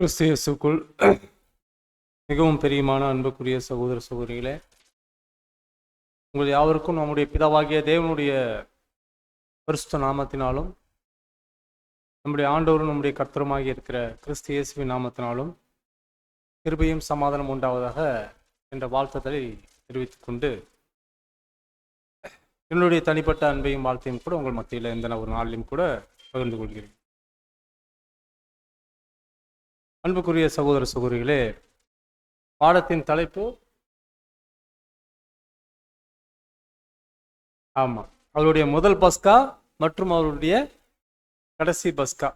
கிறிஸ்து இயேசுக்குள் மிகவும் பெரியமான அன்புக்குரிய சகோதர சகோதரிகளே, உங்கள் யாவருக்கும் நம்முடைய பிதாவாகிய தேவனுடைய பரிசுத்த நாமத்தினாலும் நம்முடைய ஆண்டவரும் நம்முடைய கர்த்தருமாகி இருக்கிற கிறிஸ்து இயேசுவின் நாமத்தினாலும் கிருபையும் சமாதானம் உண்டாவதாக என்ற வாழ்த்துதலை தெரிவித்துக் கொண்டு, என்னுடைய தனிப்பட்ட அன்பையும் வாழ்த்தையும் கூட உங்கள் மத்தியில் எந்த ஒரு நாளிலும் கூட பகிர்ந்து கொள்கிறேன். அன்புக்குரிய சகோதர சகோதரிகளே, பாடத்தின் தலைப்பு அவருடைய முதல் பஸ்கா மற்றும் அவருடைய கடைசி பஸ்கா.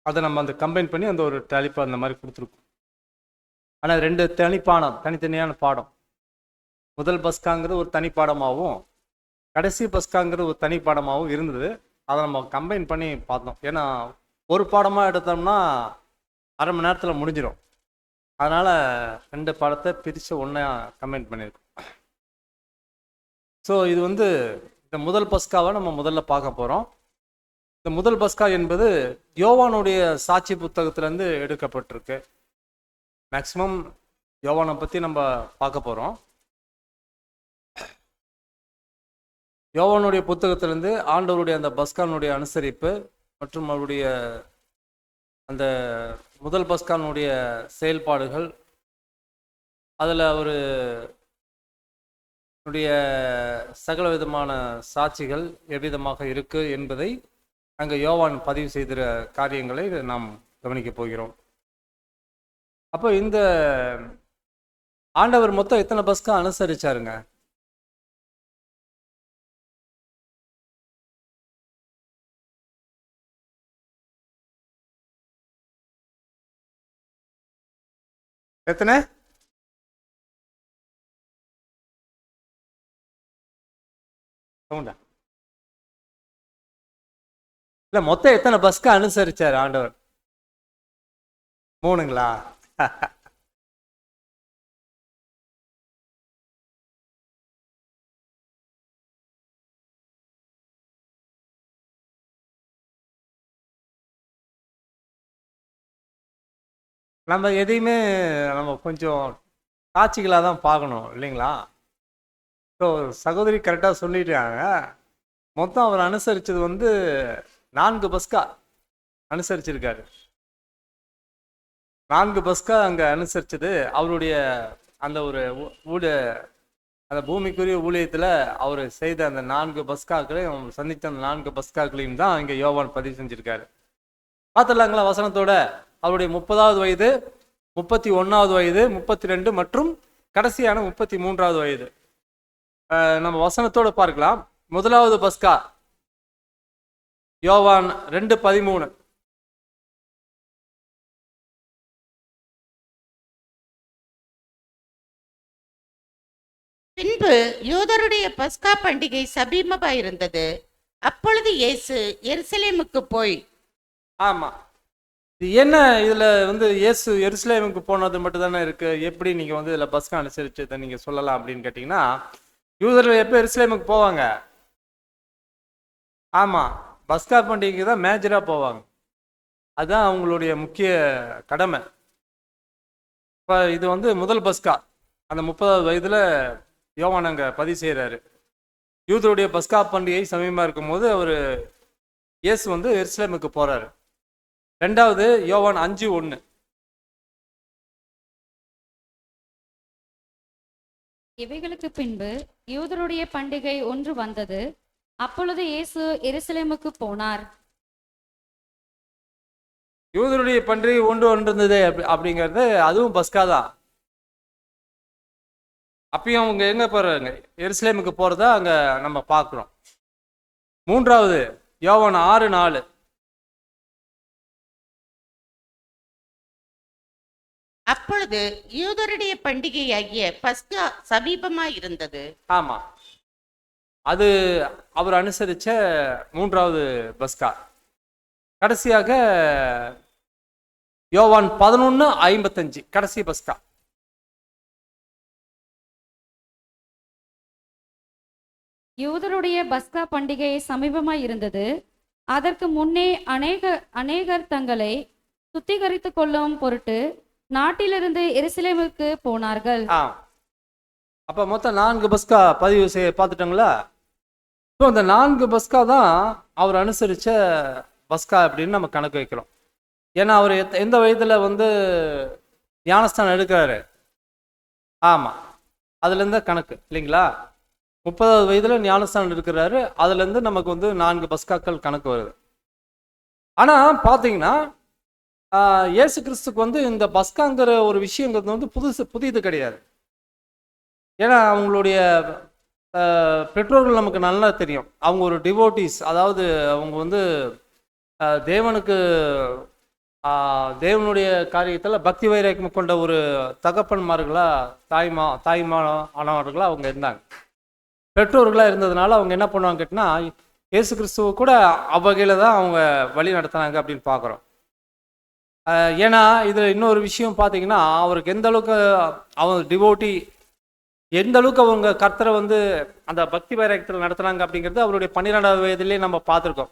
அதை நம்ம அந்த கம்பைன் பண்ணி அந்த ஒரு தலைப்பு அந்த மாதிரி கொடுத்துருக்கோம். ஆனால் ரெண்டு தனித்தனியான பாடம். முதல் பஸ்காங்கிறது ஒரு தனி பாடமாகவும் கடைசி பஸ்காங்கிறது ஒரு தனி பாடமாகவும் இருந்தது. அதை நம்ம கம்பைன் பண்ணி பார்த்தோம். ஏன்னா ஒரு பாடமாக எடுத்தோம்னா அரை மணி நேரத்தில் முடிஞ்சிடும். அதனால் ரெண்டு பாடத்தை பிரித்து ஒன்றா கம்பைன் பண்ணியிருக்கோம். ஸோ இது இந்த முதல் பஸ்காவை நம்ம முதல்ல பார்க்க போகிறோம். இந்த முதல் பஸ்கா என்பது யோவானுடைய சாட்சி புத்தகத்திலேருந்து எடுக்கப்பட்டிருக்கு. மேக்சிமம் யோவானை பற்றி நம்ம பார்க்க போகிறோம். யோவானுடைய புத்தகத்திலேருந்து ஆண்டவருடைய அந்த பஸ்கானுடைய அனுசரிப்பு மற்றும் அவருடைய அந்த முதல் பஸ்கானுடைய செயல்பாடுகள், அதில் அவருடைய சகல விதமான சாட்சிகள் எவ்விதமாக இருக்கு என்பதை அங்கே யோவான் பதிவு செய்த காரியங்களை நாம் கவனிக்க போகிறோம். அப்போ இந்த ஆண்டவர் மொத்தம் எத்தனை பஸ்கா அனுசரிச்சாருங்க? எத்தனை? இல்ல, மொத்தம் எத்தனை பஸ்கா அனுசரிச்சார் ஆண்டவர்? 3ங்களா? நம்ம எதையுமே நம்ம கொஞ்சம் காட்சிகளாக தான் பார்க்கணும் இல்லைங்களா? ஸோ சகோதரி கரெக்டாக சொல்லிட்டாங்க. மொத்தம் அவர் அனுசரித்தது 4 பஸ்கா அனுசரிச்சிருக்காரு. 4 பஸ்கா அங்கே அனுசரித்தது அவருடைய அந்த ஒரு அந்த பூமிக்குரிய ஊழியத்தில் அவர் செய்த அந்த 4 பஸ்காக்களையும் சந்தித்த அந்த 4 பஸ்காக்களையும் தான் இங்கே யோவான் பதிவு செஞ்சிருக்காரு. பார்த்துடலாங்களா வசனத்தோட? அவருடைய 30வது வயது, 31வது வயது, 32 மற்றும் கடைசியான 33வது வயது. நம்ம வசனத்தோட பார்க்கலாம். முதலாவது பஸ்கா யோவான் 2:13. பின்பு யூதருடைய பஸ்கா பண்டிகை சமீபமாயிருந்தது. அப்பொழுது இயேசு எருசலேமுக்கு போய். ஆமா, இது என்ன? இதுல இயேசு எருசலேமுக்கு போனது மட்டும் தானே இருக்கு. எப்படி நீங்க இதுல பஸ்கா அனுசரிச்சதை நீங்க சொல்லலாம் அப்படின்னு கேட்டீங்கன்னா, யூதர்கள் எப்போ எருசலேமுக்கு போவாங்க? ஆமா, பஸ்கா பண்டிகைக்கு தான் மேஜரா போவாங்க. அதுதான் அவங்களுடைய முக்கிய கடமை. இப்போ இது முதல் பஸ்கா அந்த 30வது வயதுல யோவான் அங்க பதிவு செய்யறாரு. யூதருடைய பஸ்கா பண்டிகை சமீபமா இருக்கும்போது இயேசு எருசலேமுக்கு போறாரு. 2வது யோவான் 5:1. இவைகளுக்கு பின்பு யூதருடைய பண்டிகை ஒன்று வந்தது. அப்பொழுது இயேசு எருசலேமுக்கு போனார். யூதருடைய பண்டிகை ஒன்று இருந்தது அப்படிங்கிறது அதுவும் பஸ்கா தான். அப்பயும் அவங்க எங்க போறாங்க? எருசலேமுக்கு போறதா அங்க நம்ம பார்க்கிறோம். 3வது யோவான் 6:4. அப்பொழுது யூதருடைய பண்டிகையாகிய பஸ்கா சமீபமாய் இருந்தது. ஆமா, அது அவர் அனுசரிச்ச 3வது பஸ்கா. கடைசியாக யோவான் 11:55 கடைசி பஸ்கா. யூதருடைய பஸ்கா பண்டிகை சமீபமாய் இருந்தது. அதற்கு முன்னே அநேகர் தங்களை சுத்திகரித்துக் கொள்ளும் பொருட்டு நாட்டிலிருந்து எருசலேமுக்கு போனார்கள். அப்ப மொத்தம் 4 பஸ்கா பதிவு செய்ய பார்த்துட்டாங்களா? ஸோ அந்த 4 பஸ்கா தான் அவர் அனுசரித்த பஸ்கா அப்படின்னு நம்ம கணக்கு வைக்கிறோம். ஏன்னா அவர் எந்த வயதில் வந்து ஞானஸ்தானம் எடுக்கிறாரு? ஆமாம், அதுலேருந்து கணக்கு இல்லைங்களா? 30வது வயதில் ஞானஸ்தானம் எடுக்கிறாரு. அதுலேருந்து நமக்கு வந்து 4 பஸ்காக்கள் கணக்கு வருது. ஆனால் பார்த்தீங்கன்னா இயேசு கிறிஸ்துக்கு வந்து இந்த பஸ்காங்கிற ஒரு விஷயங்கிறது வந்து புதியது கிடையாது. ஏன்னா அவங்களுடைய பெற்றோர்கள் நமக்கு நல்லா தெரியும். அவங்க ஒரு டிவோட்டிஸ், அதாவது அவங்க வந்து தேவனுக்கு தேவனுடைய காரியத்தில் பக்தி வைராக்கியம் கொண்ட ஒரு தகப்பன்மார்களாக தாய்மானவர்களாக அவங்க இருந்தாங்க. பெற்றோர்களாக இருந்ததுனால அவங்க என்ன பண்ணுவாங்க கேட்டினா, இயேசு கிறிஸ்துவ கூட அவ்வகையில் தான் அவங்க வழி நடத்துனாங்க அப்படின்னு பார்க்குறோம். ஏன்னா இதில் இன்னொரு விஷயம் பார்த்தீங்கன்னா, அவருக்கு எந்த அளவுக்கு அவங்க டிவோட்டி, எந்த அளவுக்கு அவங்க கர்த்தரை வந்து அந்த பக்தி வைராக்கியத்தில் நடத்துனாங்க அப்படிங்கிறது அவருடைய 12வது வயதிலே நம்ம பார்த்துருக்கோம்.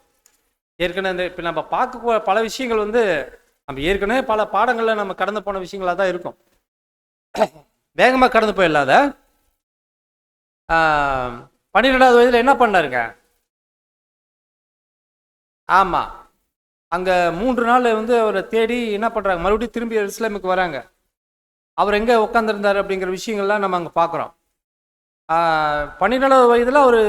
ஏற்கனவே இப்போ நம்ம பார்க்க பல விஷயங்கள் வந்து நம்ம ஏற்கனவே பல பாடங்களில் நம்ம கடந்து போன விஷயங்களாக தான் இருக்கும். வேகமாக கடந்து போயிடலாத. 12வது வயதில் என்ன பண்ணாருங்க? ஆமாம், அங்கே 3 நாள் வந்து அவரை தேடி என்ன பண்ணுறாங்க, மறுபடியும் திரும்பி எருசலேமுக்கு வராங்க. அவர் எங்கே உட்காந்துருந்தார் அப்படிங்கிற விஷயங்கள்லாம் நம்ம அங்கே பார்க்குறோம். 12வது வயதில் அவர்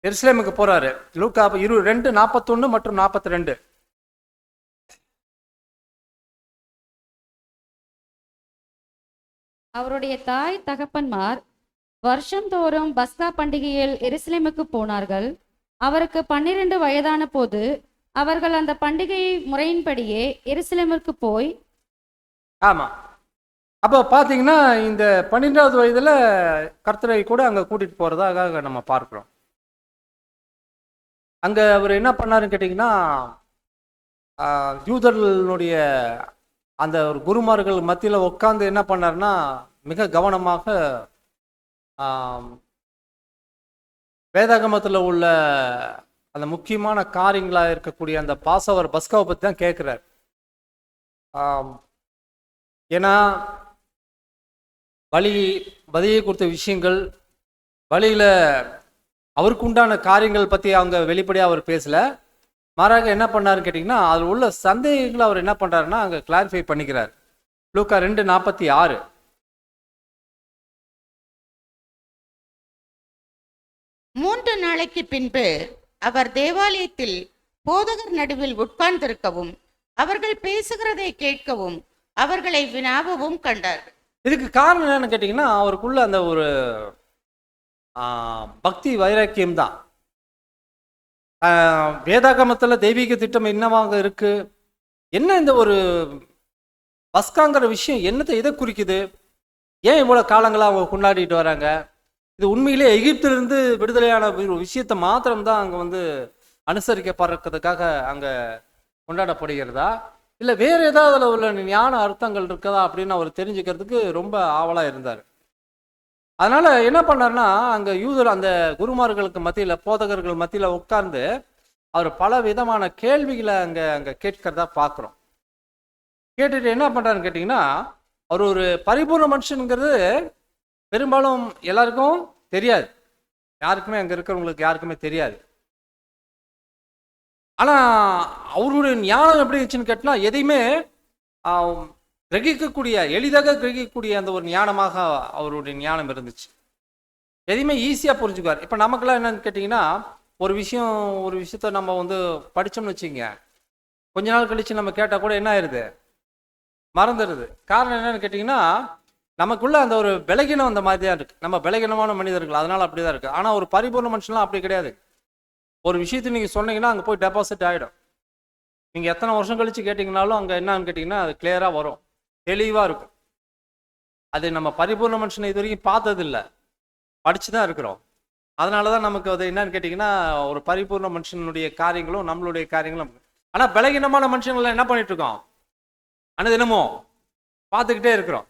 எருசலேமுக்கு போகிறாரு. லூக்கா 2:41 மற்றும் 42. அவருடைய தாய் தகப்பன்மார் வருஷந்தோறும் பஸ்கா பண்டிகையில் எருசலேமுக்கு போனார்கள். அவருக்கு 12 வயதான போது அவர்கள் அந்த பண்டிகை முறையின்படியே எருசலேமிற்கு போய். ஆமாம், அப்போ பார்த்தீங்கன்னா இந்த 12வது வயதில் கர்த்தரை கூட அங்கே கூட்டிகிட்டு போகிறதாக நம்ம பார்க்குறோம். அங்கே அவர் என்ன பண்ணாருன்னு கேட்டிங்கன்னா, யூதர்களுடைய அந்த ஒரு குருமார்கள் மத்தியில் உட்காந்து என்ன பண்ணாருன்னா, மிக கவனமாக வேதாகமத்தில் உள்ள அந்த முக்கியமான காரியங்களாக இருக்கக்கூடிய அந்த பாசவர் பஸ்காவை பற்றி தான் கேட்குறாரு. ஏன்னா பலியை கொடுத்த விஷயங்கள், பலியில் அவருக்கு உண்டான காரியங்கள் பற்றி அவங்க வெளிப்படையாக அவர் பேசலை. மாறாக என்ன பண்ணாருன்னு கேட்டிங்கன்னா, அதில் உள்ள சந்தேகங்களை அவர் என்ன பண்ணுறாருன்னா அங்கே கிளாரிஃபை பண்ணிக்கிறார். லூக்கா 2:46. மூன்று நாளைக்கு பின்பு அவர் தேவாலயத்தில் போதகர் நடுவில் உட்கார்ந்திருக்கவும் அவர்கள் பேசுகிறதை கேட்கவும் அவர்களை வினாவவும் கண்டார். இதுக்கு காரணம் என்னன்னு கேட்டிங்கன்னா, அவருக்குள்ள அந்த ஒரு பக்தி வைராக்கியம் தான். வேதாகமத்தில் தெய்வீக திட்டம் என்னவாக இருக்கு, என்ன இந்த ஒரு பஸ்காங்கிற விஷயம் என்னத்தை எதை குறிக்குது, ஏன் இவ்வளோ காலங்களாக அவங்க கொண்டாடிட்டு வராங்க, இது உண்மையிலே எகிப்திலிருந்து விடுதலையான ஒரு விஷயத்தை மாத்திரம்தான் அங்கே வந்து அனுசரிக்கப்படுறதுக்காக அங்கே கொண்டாடப்படுகிறதா, இல்லை வேறு ஏதாவது அதில் உள்ள ஞான அர்த்தங்கள் இருக்குதா அப்படின்னு அவர் தெரிஞ்சுக்கிறதுக்கு ரொம்ப ஆவலாக இருந்தார். அதனால என்ன பண்ணார்னா, அங்கே யூதர் அந்த குருமார்களுக்கு மத்தியில், போதகர்கள் மத்தியில் உட்கார்ந்து அவர் பல விதமான கேள்விகளை அங்கே கேட்கிறதா பார்க்குறோம். கேட்டுட்டு என்ன பண்ணுறாருன்னு கேட்டிங்கன்னா, அவர் ஒரு பரிபூர்ண மனுஷனுங்கிறது பெரும்பாலும் எல்லாருக்கும் தெரியாது, யாருக்குமே அங்கே இருக்கிறவங்களுக்கு யாருக்குமே தெரியாது. ஆனால் அவருடைய ஞானம் எப்படி இருந்துச்சுன்னு கேட்டினா, எதையுமே எளிதாக கிரகிக்கக்கூடிய அந்த ஒரு ஞானமாக அவருடைய ஞானம் இருந்துச்சு. எதையுமே ஈஸியாக புரிஞ்சுக்குவார். இப்போ நமக்கெல்லாம் என்னன்னு கேட்டிங்கன்னா, ஒரு விஷயத்த நம்ம வந்து படித்தோம்னு வச்சுங்க, கொஞ்ச நாள் கழித்து நம்ம கேட்டால் கூட என்ன ஆயிடுது, மறந்துடுது. காரணம் என்னன்னு கேட்டிங்கன்னா, நமக்குள்ள அந்த ஒரு பலகீனம் அந்த மாதிரி தான் இருக்குது. நம்ம பலகீனமான மனிதர்கள், அதனால் அப்படி தான் இருக்குது. ஆனால் ஒரு பரிபூர்ண மனுஷன்லாம் அப்படி கிடையாது. ஒரு விஷயத்தை நீங்கள் சொன்னீங்கன்னா அங்கே போய் டெபாசிட் ஆகிடும். நீங்கள் எத்தனை வருஷம் கழித்து கேட்டிங்கனாலும் அங்கே என்னன்னு கேட்டிங்கன்னா அது கிளியராக வரும், தெளிவாக இருக்கும். அது நம்ம பரிபூர்ண மனுஷனை இது வரைக்கும் பார்த்ததில்லை, படித்து தான் இருக்கிறோம். அதனால தான் நமக்கு அது என்னன்னு கேட்டிங்கன்னா, ஒரு பரிபூர்ண மனுஷனுடைய காரியங்களும் நம்மளுடைய காரியங்களும். ஆனால் பலகீனமான மனுஷங்களை என்ன பண்ணிட்டு இருக்கோம், ஆனால் தினமும் பார்த்துக்கிட்டே இருக்கிறோம்.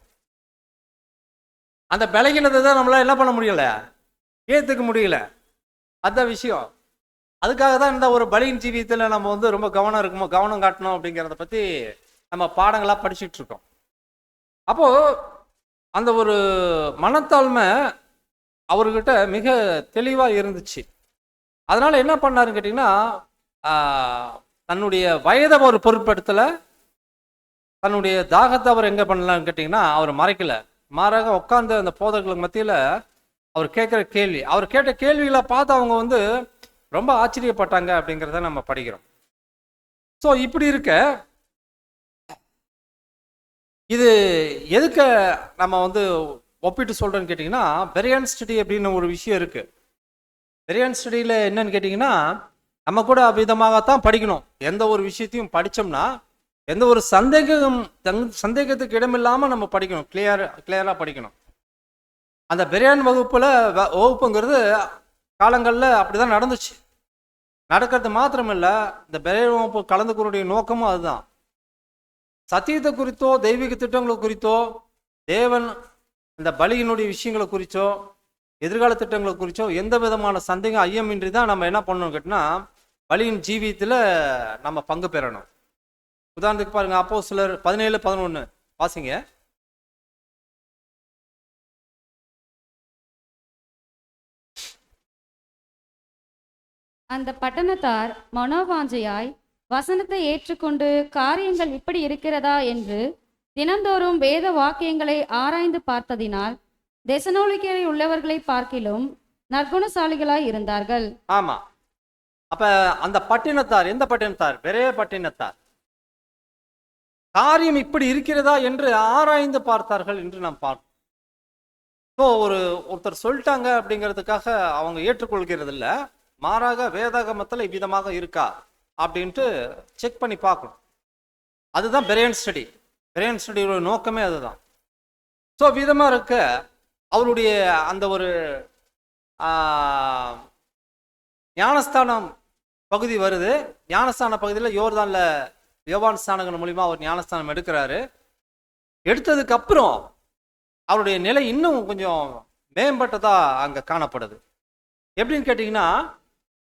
அந்த பலகீனத்தை தான் நம்மளால் என்ன பண்ண முடியல, ஏற்றுக்க முடியல. அதுதான் விஷயம். அதுக்காக தான் இந்த ஒரு பலியின் ஜீவியத்தில் நம்ம வந்து ரொம்ப கவனம் காட்டணும் அப்படிங்கிறத பற்றி நம்ம பாடங்களாக படிச்சுட்டு இருக்கோம். அப்போ அந்த ஒரு மனத்தாழ்மை அவர்கிட்ட மிக தெளிவாக இருந்துச்சு. அதனால என்ன பண்ணாருன்னு கேட்டிங்கன்னா, தன்னுடைய வயதை அவர் பொருட்படுத்தலை, தன்னுடைய தாகத்தை அவர் எங்கே பண்ணலான்னு கேட்டிங்கன்னா அவர் மறைக்கல. மாறாக உட்கார்ந்து அந்த போதர்களுக்கு மத்தியில் அவர் கேட்குற கேள்வி, அவர் கேட்ட கேள்விகளை பார்த்து அவங்க வந்து ரொம்ப ஆச்சரியப்பட்டாங்க அப்படிங்கிறத நம்ம படிக்கிறோம். ஸோ இப்படி இருக்க இது எதுக்கு நம்ம வந்து ஒப்பிட்டு சொல்கிறேன்னு கேட்டிங்கன்னா, பெரியான் ஸ்டடி அப்படின்னு ஒரு விஷயம் இருக்குது. பெரியான் ஸ்டடியில் என்னன்னு கேட்டிங்கன்னா, நம்ம கூட அவ்விதமாகத்தான் படிக்கணும். எந்த ஒரு விஷயத்தையும் படித்தோம்னா எந்த ஒரு சந்தேகத்துக்கு இடமில்லாமல் நம்ம படிக்கணும், கிளியராக படிக்கணும். அந்த பெரியான் வகுப்புங்கிறது காலங்களில் அப்படி தான் நடந்துச்சு. நடக்கிறது மாத்திரமில்லை, இந்த பெரியான் வகுப்பு கலந்துக்கிறோடைய நோக்கமும் அதுதான். சத்தியத்தை குறித்தோ தெய்வீக திட்டங்களை குறித்தோ தேவன் இந்த பலியினுடைய விஷயங்களை குறித்தோ எதிர்கால திட்டங்களை குறித்தோ எந்த விதமான சந்தேகம் ஐயமின்றி தான் நம்ம என்ன பண்ணணும் கேட்டினா பலியின் ஜீவியத்தில் நம்ம பங்கு பெறணும். உதாரணத்துக்கு பாருங்க, அப்போஸ்தலர் 17:11 வாசிங்க. அந்த பட்டணத்தார் மனோவாஞ்சையாய் வசனத்தை ஏற்றுக்கொண்டு காரியங்கள் இப்படி இருக்கிறதா என்று தினந்தோறும் வேத வாக்கியங்களை ஆராய்ந்து பார்த்ததினால் தெசலோனிக்கேயில் உள்ளவர்களை பார்க்கிலும் நற்குணசாலிகளாய் இருந்தார்கள். ஆமா, அப்ப அந்த பட்டினத்தார் எந்த பட்டினத்தார்? பெரிய பட்டினத்தார். காரியம் இப்படி இருக்கிறதா என்று ஆராய்ந்து பார்த்தார்கள் என்று நாம் பார்ப்போம். ஸோ ஒருத்தர் சொல்லிட்டாங்க அப்படிங்கிறதுக்காக அவங்க ஏற்றுக்கொள்கிறது இல்லை, மாறாக வேதாகமத்தில் இவ்விதமாக இருக்கா அப்படின்ட்டு செக் பண்ணி பார்க்கணும். அதுதான் பெரியன் ஸ்டடி. பெரியன் ஸ்டடியோட நோக்கமே அதுதான். ஸோ விதமாக இருக்க அவருடைய அந்த ஒரு ஞானஸ்தானம் பகுதி வருது. ஞானஸ்தான பகுதியில் யோவான் ஸ்நானகன் மூலிமா அவர் ஞானஸ்தானம் எடுக்கிறாரு. எடுத்ததுக்கு அப்புறம் அவருடைய நிலை இன்னும் கொஞ்சம் மேம்பட்டதா அங்கே காணப்படுது. எப்படின்னு கேட்டிங்கன்னா,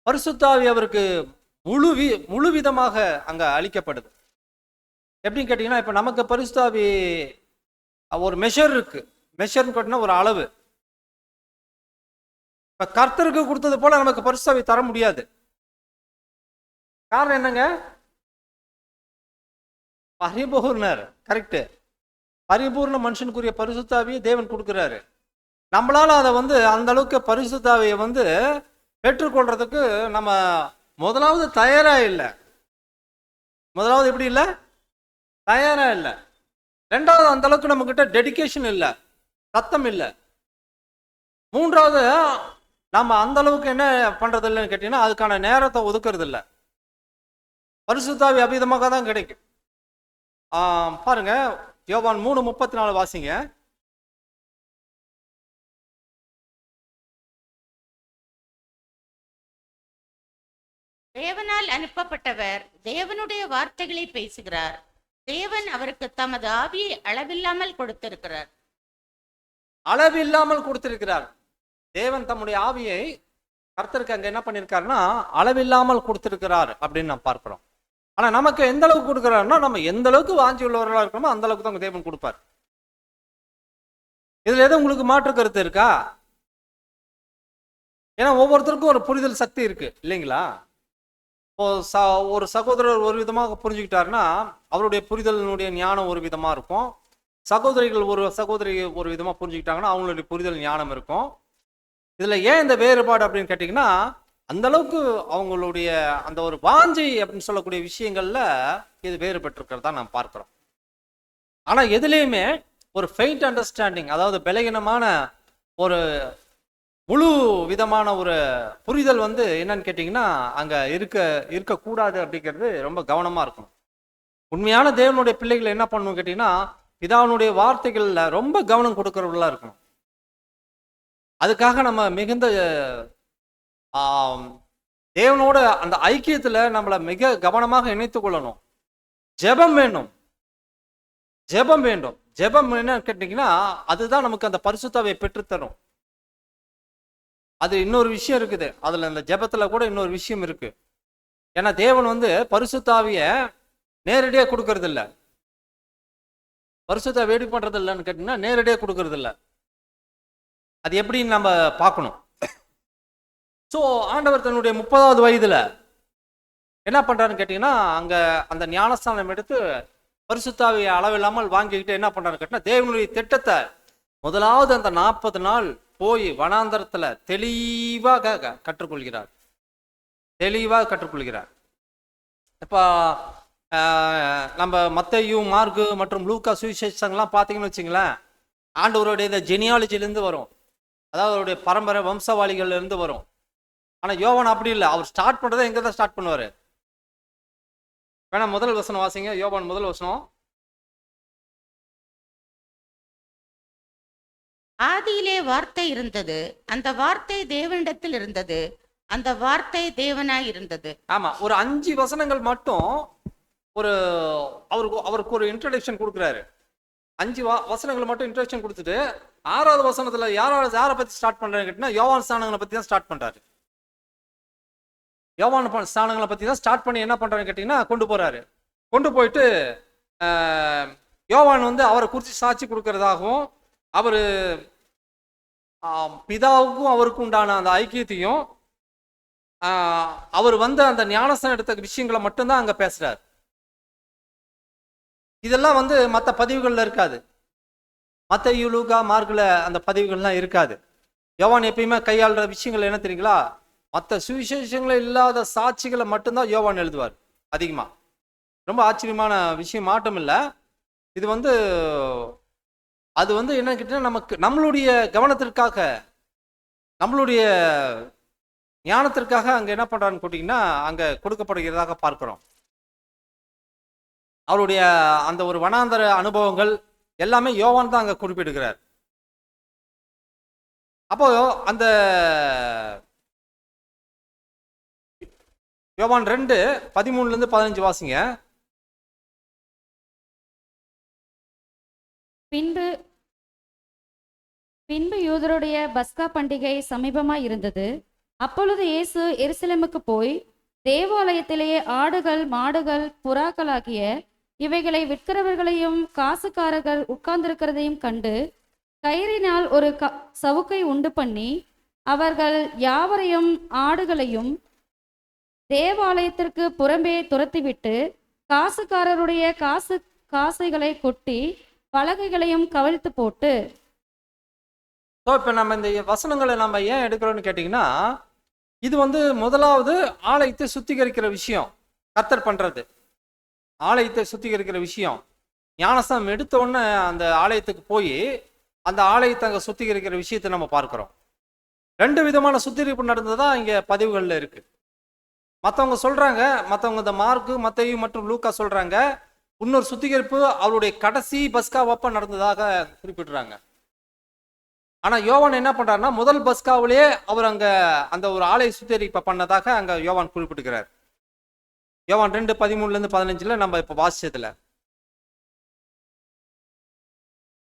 பரிசுத்தாவி அவருக்கு முழு விதமாக அங்கே அளிக்கப்படுது. எப்படின்னு கேட்டிங்கன்னா, இப்போ நமக்கு பரிசுத்தாவி ஒரு மெஷர் இருக்கு. மெஷர்னு கேட்டிங்கன்னா ஒரு அளவு. இப்போ கர்த்தருக்கு கொடுத்தது போல நமக்கு பரிசுத்தாவி தர முடியாது. காரணம் என்னங்க? பரிபூர்ணர். கரெக்டு. பரிபூர்ண மனுஷனுக்குரிய பரிசுத்தாவியை தேவன் கொடுக்குறாரு. நம்மளால அதை அந்த அளவுக்கு பரிசுத்தாவியை பெற்றுக்கொள்றதுக்கு நம்ம முதலாவது தயாரா இல்லை. முதலாவது எப்படி இல்லை? தயாரா இல்லை. ரெண்டாவது அந்த அளவுக்கு நம்ம கிட்ட டெடிகேஷன் இல்லை, சத்தம் இல்லை. மூன்றாவது நம்ம அந்த அளவுக்கு என்ன பண்றது இல்லைன்னு கேட்டீங்கன்னா அதுக்கான நேரத்தை ஒதுக்குறது இல்லை. பரிசுத்தாவி அபிதமாக தான் கிடைக்கும். பாருங்க, யோவான் 3:34 வாசிங்க. தேவனால் அனுப்பப்பட்டவர் தேவனுடைய வார்த்தைகளை பேசுகிறார். தேவன் அவருக்கு தமது ஆவியை அளவில்லாமல் கொடுத்திருக்கிறார். அளவில்லாமல் கொடுத்திருக்கிறார். தேவன் தம்முடைய ஆவியை கர்த்தருக்கு அங்க என்ன பண்ணிருக்காருன்னா அளவில்லாமல் கொடுத்திருக்கிறார் அப்படின்னு நாம் பார்க்கிறோம். ஆனா நமக்கு எந்த அளவுக்கு கொடுக்கிறாருன்னா நம்ம எந்த அளவுக்கு வாஞ்சி உள்ளவர்களா இருக்கிறோமோ அந்த அளவுக்கு தான் தேவன் கொடுப்பார். இதுல எதுவும் உங்களுக்கு மாற்று கருத்து இருக்கா? ஏன்னா ஒவ்வொருத்தருக்கும் ஒரு புரிதல் சக்தி இருக்கு இல்லைங்களா? ஒரு சகோதரர் ஒரு விதமாக புரிஞ்சுக்கிட்டாருன்னா அவருடைய புரிதலினுடைய ஞானம் ஒரு விதமா இருக்கும். சகோதரி ஒரு விதமா புரிஞ்சுக்கிட்டாங்கன்னா அவங்களுடைய புரிதல் ஞானம் இருக்கும். இதுல ஏன் இந்த வேறுபாடு அப்படின்னு கேட்டீங்கன்னா அந்த அளவுக்கு அவங்களுடைய அந்த ஒரு வாஞ்சை அப்படின்னு சொல்லக்கூடிய விஷயங்கள்ல இது வேறுபட்டிருக்கிறதா நாம் பார்க்கிறோம். ஆனா எதுலேயுமே ஒரு ஃபெயிண்ட் அண்டர்ஸ்டாண்டிங், அதாவது பலகீனமான ஒரு முழு விதமான ஒரு புரிதல் என்னன்னு கேட்டிங்கன்னா அங்கே இருக்கக்கூடாது அப்படிங்கிறது ரொம்ப கவனமாக இருக்கணும். உண்மையான தேவனுடைய பிள்ளைகள் என்ன பண்ணணும் கேட்டிங்கன்னா பிதாவினுடைய வார்த்தைகளில் ரொம்ப கவனம் கொடுக்கறவர்களாக இருக்கணும். அதுக்காக நம்ம மிகுந்த தேவனோட அந்த ஐக்கியத்தில் நம்மளை மிக கவனமாக இணைத்து கொள்ளணும். ஜெபம் வேண்டும். ஜெபம் என்னன்னு கேட்டிங்கன்னா அதுதான் நமக்கு அந்த பரிசுத்தாவை பெற்றுத்தரும். அது இன்னொரு விஷயம் இருக்குது, அதுல இந்த ஜெபத்துல கூட இன்னொரு விஷயம் இருக்கு. ஏன்னா தேவன் வந்து பரிசுத்த ஆவியை நேரடியா கொடுக்கறது இல்ல. பரிசுத்த வெடி பண்றது இல்லைன்னு கேட்டீங்கன்னா நேரடியா கொடுக்கறது இல்ல. அது எப்படின்னு நம்ம பார்க்கணும். ஸோ ஆண்டவர் தன்னுடைய 30வது வயதுல என்ன பண்றாருன்னு கேட்டீங்கன்னா, அங்க அந்த ஞானஸ்தானம் எடுத்து பரிசுத்தாவியை அளவில்லாமல் வாங்கிக்கிட்டு என்ன பண்றாருன்னு கேட்டீங்கன்னா, தேவனுடைய திட்டத்தை முதலாவது அந்த 40 நாள் போய் வனாந்தரத்துல தெளிவாக கற்றுக்கொள்கிறார். தெளிவாக கற்றுக்கொள்கிறார். இப்போ நம்ம மத்தேயு, மார்க்கு மற்றும் லூக்கா சுவிசேஷங்கள்லாம் பார்த்தீங்கன்னு வச்சுங்களேன், ஆண்டவருடைய இந்த ஜெனியாலஜிலேருந்து வரும், அதாவது அவருடைய பரம்பரை வம்சவாளிகள்ல இருந்து வரும். ஆனால் யோவான் அப்படி இல்லை, அவர் ஸ்டார்ட் பண்ணுறதை எங்கே தான் ஸ்டார்ட் பண்ணுவார்? வேணா முதல் வசனம் வாசிங்க, யோவான் முதல் வசனம். ஆதியிலே வார்த்தை இருந்தது, அந்த வார்த்தை தேவனிடத்தில் இருந்தது, அந்த வார்த்தை தேவனாய் இருந்தது. ஆமா, ஒரு 5 வசனங்கள் மட்டும் ஒரு அவருக்கு ஒரு இன்ட்ரடக்ஷன் கொடுக்குறாரு. 5 வசனங்கள் மட்டும் இன்ட்ரடக்ஷன் கொடுத்துட்டு 6வது வசனத்துல யாரை பத்தி ஸ்டார்ட் பண்றாரு கேட்டீங்கன்னா, யோவான் ஸ்தானங்களை பத்தி தான் ஸ்டார்ட் பண்றாரு. யோவான் ஸ்தானங்களை பத்தி தான் ஸ்டார்ட் பண்ணி என்ன பண்றாருன்னு கேட்டீங்கன்னா கொண்டு போறாரு. கொண்டு போயிட்டு யோவான் வந்து அவரை குறித்து சாட்சி கொடுக்கறதாகவும், அவரு பிதாவுக்கும் அவருக்கும் உண்டான அந்த ஐக்கியத்தையும், அவர் வந்து அந்த ஞானஸ்தானம் எடுத்த விஷயங்களை மட்டும்தான் அங்க பேசுறாரு. இதெல்லாம் வந்து மற்ற பதிவுகள்ல இருக்காது. மத்தேயு, லூக்கா, மார்க்ல அந்த பதிவுகள்லாம் இருக்காது. யோவான் எப்பயுமே கையாளுற விஷயங்கள் என்ன தெரியுங்களா? மற்ற சுவிசேஷங்களே இல்லாத சாட்சிகளை மட்டும்தான் யோவான் எழுதுவார் அதிகமா. ரொம்ப ஆச்சரியமான விஷயம் மாட்டம் இல்லை இது. வந்து அது வந்து என்ன கேட்டீங்கன்னா, நமக்கு நம்மளுடைய கவனத்திற்காக, நம்மளுடைய ஞானத்திற்காக அங்க என்ன பண்றான்னு கேட்டீங்கன்னா அங்க கொடுக்கப்படுகிறதாக பார்க்கிறோம். அவருடைய அந்த ஒரு வனாந்தர அனுபவங்கள் எல்லாமே யோவான் தான் அங்க குறிப்பிடுகிறார். அப்போ அந்த யோவான் 2:13-15 வாசிங்க. பின்பு யூதருடைய பஸ்கா பண்டிகை சமீபமாய் இருந்தது. அப்பொழுது இயேசு எருசலேமுக்கு போய் தேவாலயத்திலேயே ஆடுகள், மாடுகள், புறாக்களாகிய இவைகளை விற்கிறவர்களையும் காசுக்காரர்கள் உட்கார்ந்திருக்கிறதையும் கண்டு கயிறினால் ஒரு சவுக்கை உண்டு பண்ணி அவர்கள் யாவரையும் ஆடுகளையும் தேவாலயத்திற்கு புறம்பே துரத்திவிட்டு காசுக்காரருடைய காசுகளை கொட்டி பலகைகளையும் கவிழ்த்து போட்டு. இப்போ நம்ம இந்த வசனங்களை நம்ம ஏன் எடுக்கிறோம்னு கேட்டிங்கன்னா, இது வந்து முதலாவது ஆலயத்தை சுத்திகரிக்கிற விஷயம் கர்த்தர் பண்றது. ஆலயத்தை சுத்திகரிக்கிற விஷயம், ஞானஸ்தானம் எடுத்த உடனே அந்த ஆலயத்துக்கு போய் அந்த ஆலயத்தை அங்கே சுத்திகரிக்கிற விஷயத்தை நம்ம பார்க்கிறோம். 2 விதமான சுத்திகரிப்பு நடந்ததா இங்க பதிவுகள்ல இருக்கு. மற்றவங்க சொல்றாங்க, மற்றவங்க இந்த மார்க்கு, மத்தேயு மற்றும் லூக்கா சொல்றாங்க இன்னொரு சுத்திகரிப்பு அவருடைய கடைசி பஸ்காவப்ப நடந்ததாக குறிப்பிடுறாங்க. ஆனா யோவான் என்ன பண்றாருன்னா, முதல் பஸ்காவிலேயே அவர் அங்க அந்த ஒரு ஆலய சுத்திகரிப்பை பண்ணதாக அங்க யோவான் குறிப்பிட்டுக்கிறார். யோவான் 2:13-15 நம்ம இப்ப வாசிச்சதுல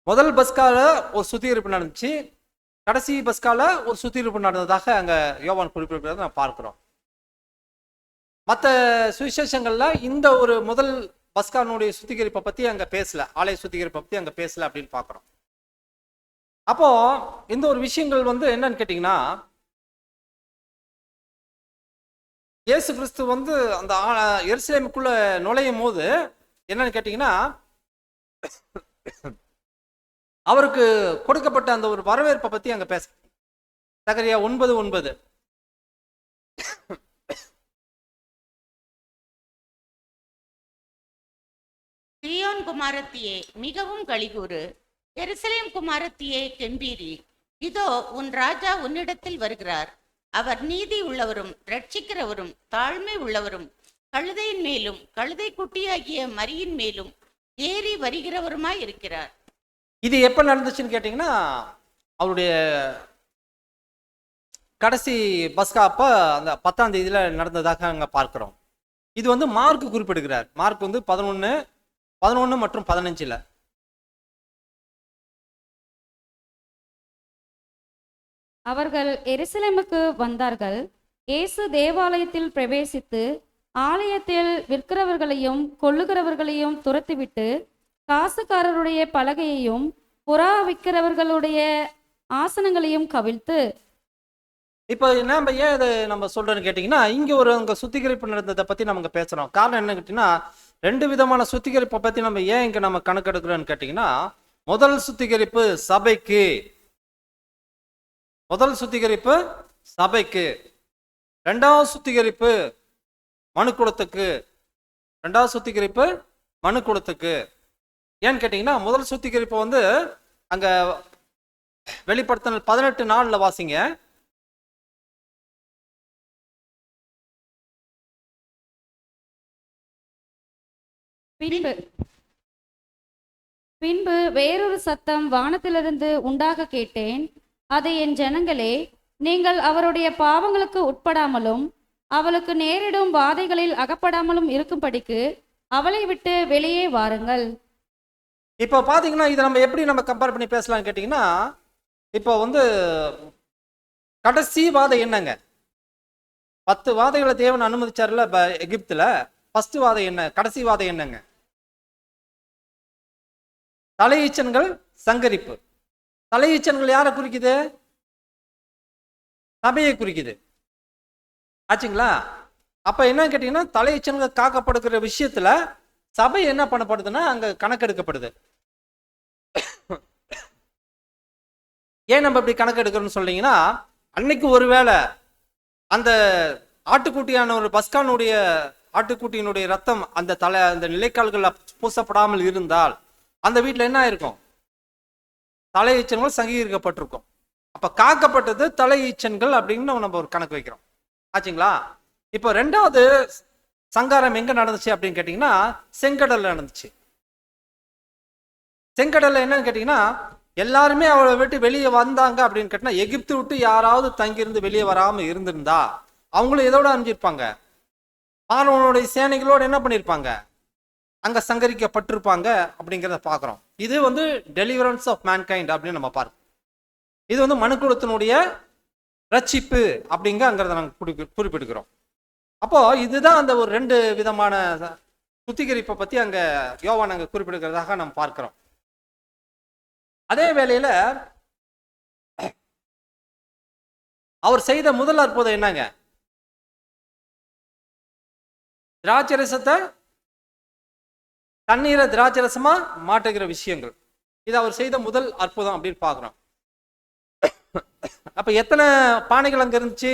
முதல் பஸ்கால ஒரு சுத்திகரிப்பு நடந்துச்சு, கடைசி பஸ்கால ஒரு சுத்திகரிப்பு நடந்ததாக அங்க யோவான் குறிப்பிடுறத நம்ம பார்க்கிறோம். மற்ற சுவிசேஷங்கள்ல இந்த ஒரு முதல் பஸ்கானுடைய சுத்திகரிப்பை பத்தி அங்க பேசல, ஆலய சுத்திகரிப்பை பத்தி அங்க பேசல அப்படின்னு பார்க்கிறோம். அப்போ இந்த ஒரு விஷயங்கள் வந்து என்னன்னு கேட்டீங்கன்னா, இயேசு கிறிஸ்து வந்து அந்த எருசலேமுக்குள்ள நுழையும் போது என்னன்னு கேட்டீங்கன்னா, அவருக்கு கொடுக்கப்பட்ட அந்த ஒரு வரவேற்பை பத்தி அங்க பேச. சகரியா 9:9. சீயோன் குமாரத்தியே மிகவும் களிகூறு, எருசலேம் குமாரத்தியே கெம்பீரி, இதோ உன் ராஜா உன்னிடத்தில் வருகிறார். அவர் நீதி உள்ளவரும் ரட்சிக்கிறவரும் தாழ்மை உள்ளவரும் கழுதையின் மேலும் கழுதை குட்டியாகிய மரியின் மேலும் ஏறி வருகிறவருமாய் இருக்கிறார். இது எப்ப நடந்துச்சுன்னு கேட்டீங்கன்னா, அவருடைய கடைசி பஸ்கா அப்ப அந்த 10ஆம் தேதியில நடந்ததாக அங்க பார்க்கிறோம். இது வந்து மார்க் குறிப்பிடுகிறார். மார்க் வந்து 11 மற்றும் 15. அவர்கள் எருசலேமுக்கு வந்தார்கள். இயேசு தேவாலயத்தில் பிரவேசித்து ஆலயத்தில் விற்கிறவர்களையும் கொள்ளுகிறவர்களையும் துரத்திவிட்டு காசுக்காரருடைய பலகையையும் புறா விற்கிறவர்களுடைய ஆசனங்களையும் கவிழ்த்து. இப்போ நம்ம ஏன் இதை நம்ம சொல்றோன்னு கேட்டிங்கன்னா, இங்கே ஒரு அங்கே சுத்திகரிப்பு நடந்ததை பற்றி நம்ம பேசுகிறோம். காரணம் என்ன கேட்டிங்கன்னா, 2 விதமான சுத்திகரிப்பை பற்றி நம்ம ஏன் இங்கே நம்ம கணக்கெடுக்கிறோன்னு கேட்டிங்கன்னா, முதல் சுத்திகரிப்பு சபைக்கு, முதல் சுத்திகரிப்பு சபைக்கு, 2வது சுத்திகரிப்பு மனுக்குலத்துக்கு, 2வது சுத்திகரிப்பு மனுக்குலத்துக்கு. ஏன்னு கேட்டிங்கன்னா, முதல் சுத்திகரிப்பு வந்து அங்கே வெளிப்படுத்தின 18:4 வாசிங்க. பின்பு வேறொரு சத்தம் வானத்திலிருந்து உண்டாக கேட்டேன். அது, என் ஜனங்களே, நீங்கள் அவருடைய பாவங்களுக்கு உட்படாமலும் அவளுக்கு நேரிடும் வாதைகளில் அகப்படாமலும் இருக்கும்படிக்கு அவளை விட்டு வெளியே வாருங்கள். இப்போ பார்த்தீங்கன்னா, இதை நம்ம எப்படி நம்ம கம்பேர் பண்ணி பேசலாம்னு கேட்டிங்கன்னா, இப்போ வந்து கடைசி வாதை என்னங்க? 10 வாதைகளை தேவன் அனுமதிச்சார்ல எகிப்துல. ஃபர்ஸ்ட் வாதை என்ன? கடைசி வாதை என்னங்க? தலையீச்சன்கள் சங்கரிப்பு. தலையீச்சன்கள் யாரை குறிக்குது? சபையை குறிக்குது. ஆச்சுங்களா? அப்ப என்ன கேட்டீங்கன்னா, தலையீச்சன்கள் காக்கப்படுகிற விஷயத்துல சபை என்ன பண்ணப்படுதுன்னா அங்க கணக்கெடுக்கப்படுது. ஏன் நம்ம இப்படி கணக்கெடுக்கிறோம்னு சொல்றீங்கன்னா, அன்னைக்கு ஒருவேளை அந்த ஆட்டுக்குட்டியான ஒரு பஸ்கானுடைய ஆட்டுக்குட்டியினுடைய ரத்தம் அந்த நிலைக்கால்கள் பூசப்படாமல் இருந்தால் அந்த வீட்டில் என்ன ஆயிருக்கும்? தலையீச்சன்கள் சங்கீகரிக்கப்பட்டிருக்கும். அப்ப காக்கப்பட்டது தலையீச்சன்கள் அப்படின்னு நம்ம ஒரு கணக்கு வைக்கிறோம். ஆச்சுங்களா? இப்போ 2வது சங்காரம் எங்க நடந்துச்சு அப்படின்னு கேட்டீங்கன்னா, செங்கடல்ல நடந்துச்சு. செங்கடல்ல என்னன்னு கேட்டீங்கன்னா, எல்லாருமே அவளை விட்டு வெளியே வந்தாங்க அப்படின்னு கேட்டீங்கன்னா, எகிப்து விட்டு யாராவது தங்கியிருந்து வெளியே வராம இருந்திருந்தா அவங்களும் எதோட அனுப்பிச்சிருப்பாங்க? பார்வோனுடைய சேனைகளோடு என்ன பண்ணியிருப்பாங்க? அங்க சங்கரிக்கப்பட்டிருப்பாங்க அப்படிங்கிறத பார்க்குறோம். இது வந்து டெலிவரன்ஸ் ஆஃப் மேன்கைண்ட் அப்படின்னு நம்ம பார்க்கிறோம். இது வந்து மனுக்குலத்தினுடைய ரட்சிப்பு அப்படிங்கிறத நாங்கள் குறிப்பிடுகிறோம். அப்போ இதுதான் அந்த ஒரு 2 விதமான சுத்திகரிப்பை பத்தி அங்க யோவான் அங்க குறிப்பிடுகிறதாக நம்ம பார்க்கிறோம். அதே வேளையில அவர் செய்த முதல் அற்புதம் என்னங்க? திராட்சரசத்தை தண்ணீரை திராட்சரசமா மாட்டுகிற விஷயங்கள். இது அவர் செய்த முதல் அற்புதம் அப்படின்னு பார்க்கிறோம். அப்ப எத்தனை பானைகள் அங்க இருந்துச்சு?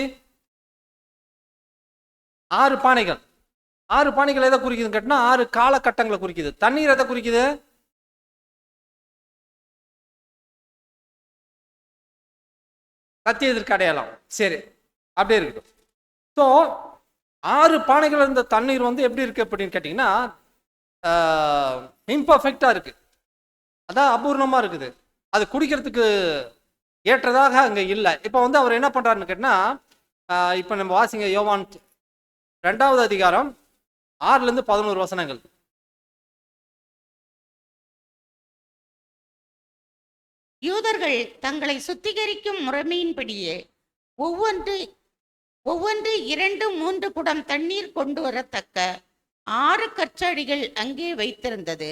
6 பானைகள். 6 பானைகள் எதை குறிக்குதுன்னு கேட்டா 6 காலகட்டங்களை குறிக்குது. தண்ணீர் எதை குறிக்குது? சத்தியத்திற்கு அடையாளம். சரி, அப்படியே இருக்கட்டும். ஸோ 6 பானைகள் இருந்த தண்ணீர் வந்து எப்படி இருக்கு அப்படின்னு கேட்டீங்கன்னா, இம்பர்ஃபெக்டா இருக்கு. அதான் அபூர்ணமா இருக்குது. அது குடிக்கிறதுக்கு ஏற்றதாக அங்க இல்லை. இப்போ வந்து அவர் என்ன பண்றாருன்னு கேட்டா, இப்போ நம்ம வாசிங்க யோவான் 2வது அதிகாரம் 6 - 11 வசனங்கள். யூதர்கள் தங்களை சுத்திகரிக்கும் முறைமையின்படியே ஒவ்வொன்று 2, 3 குடம் தண்ணீர் கொண்டு வரத்தக்க 6 கற்சாடிகள் அங்கே வைத்திருந்தது.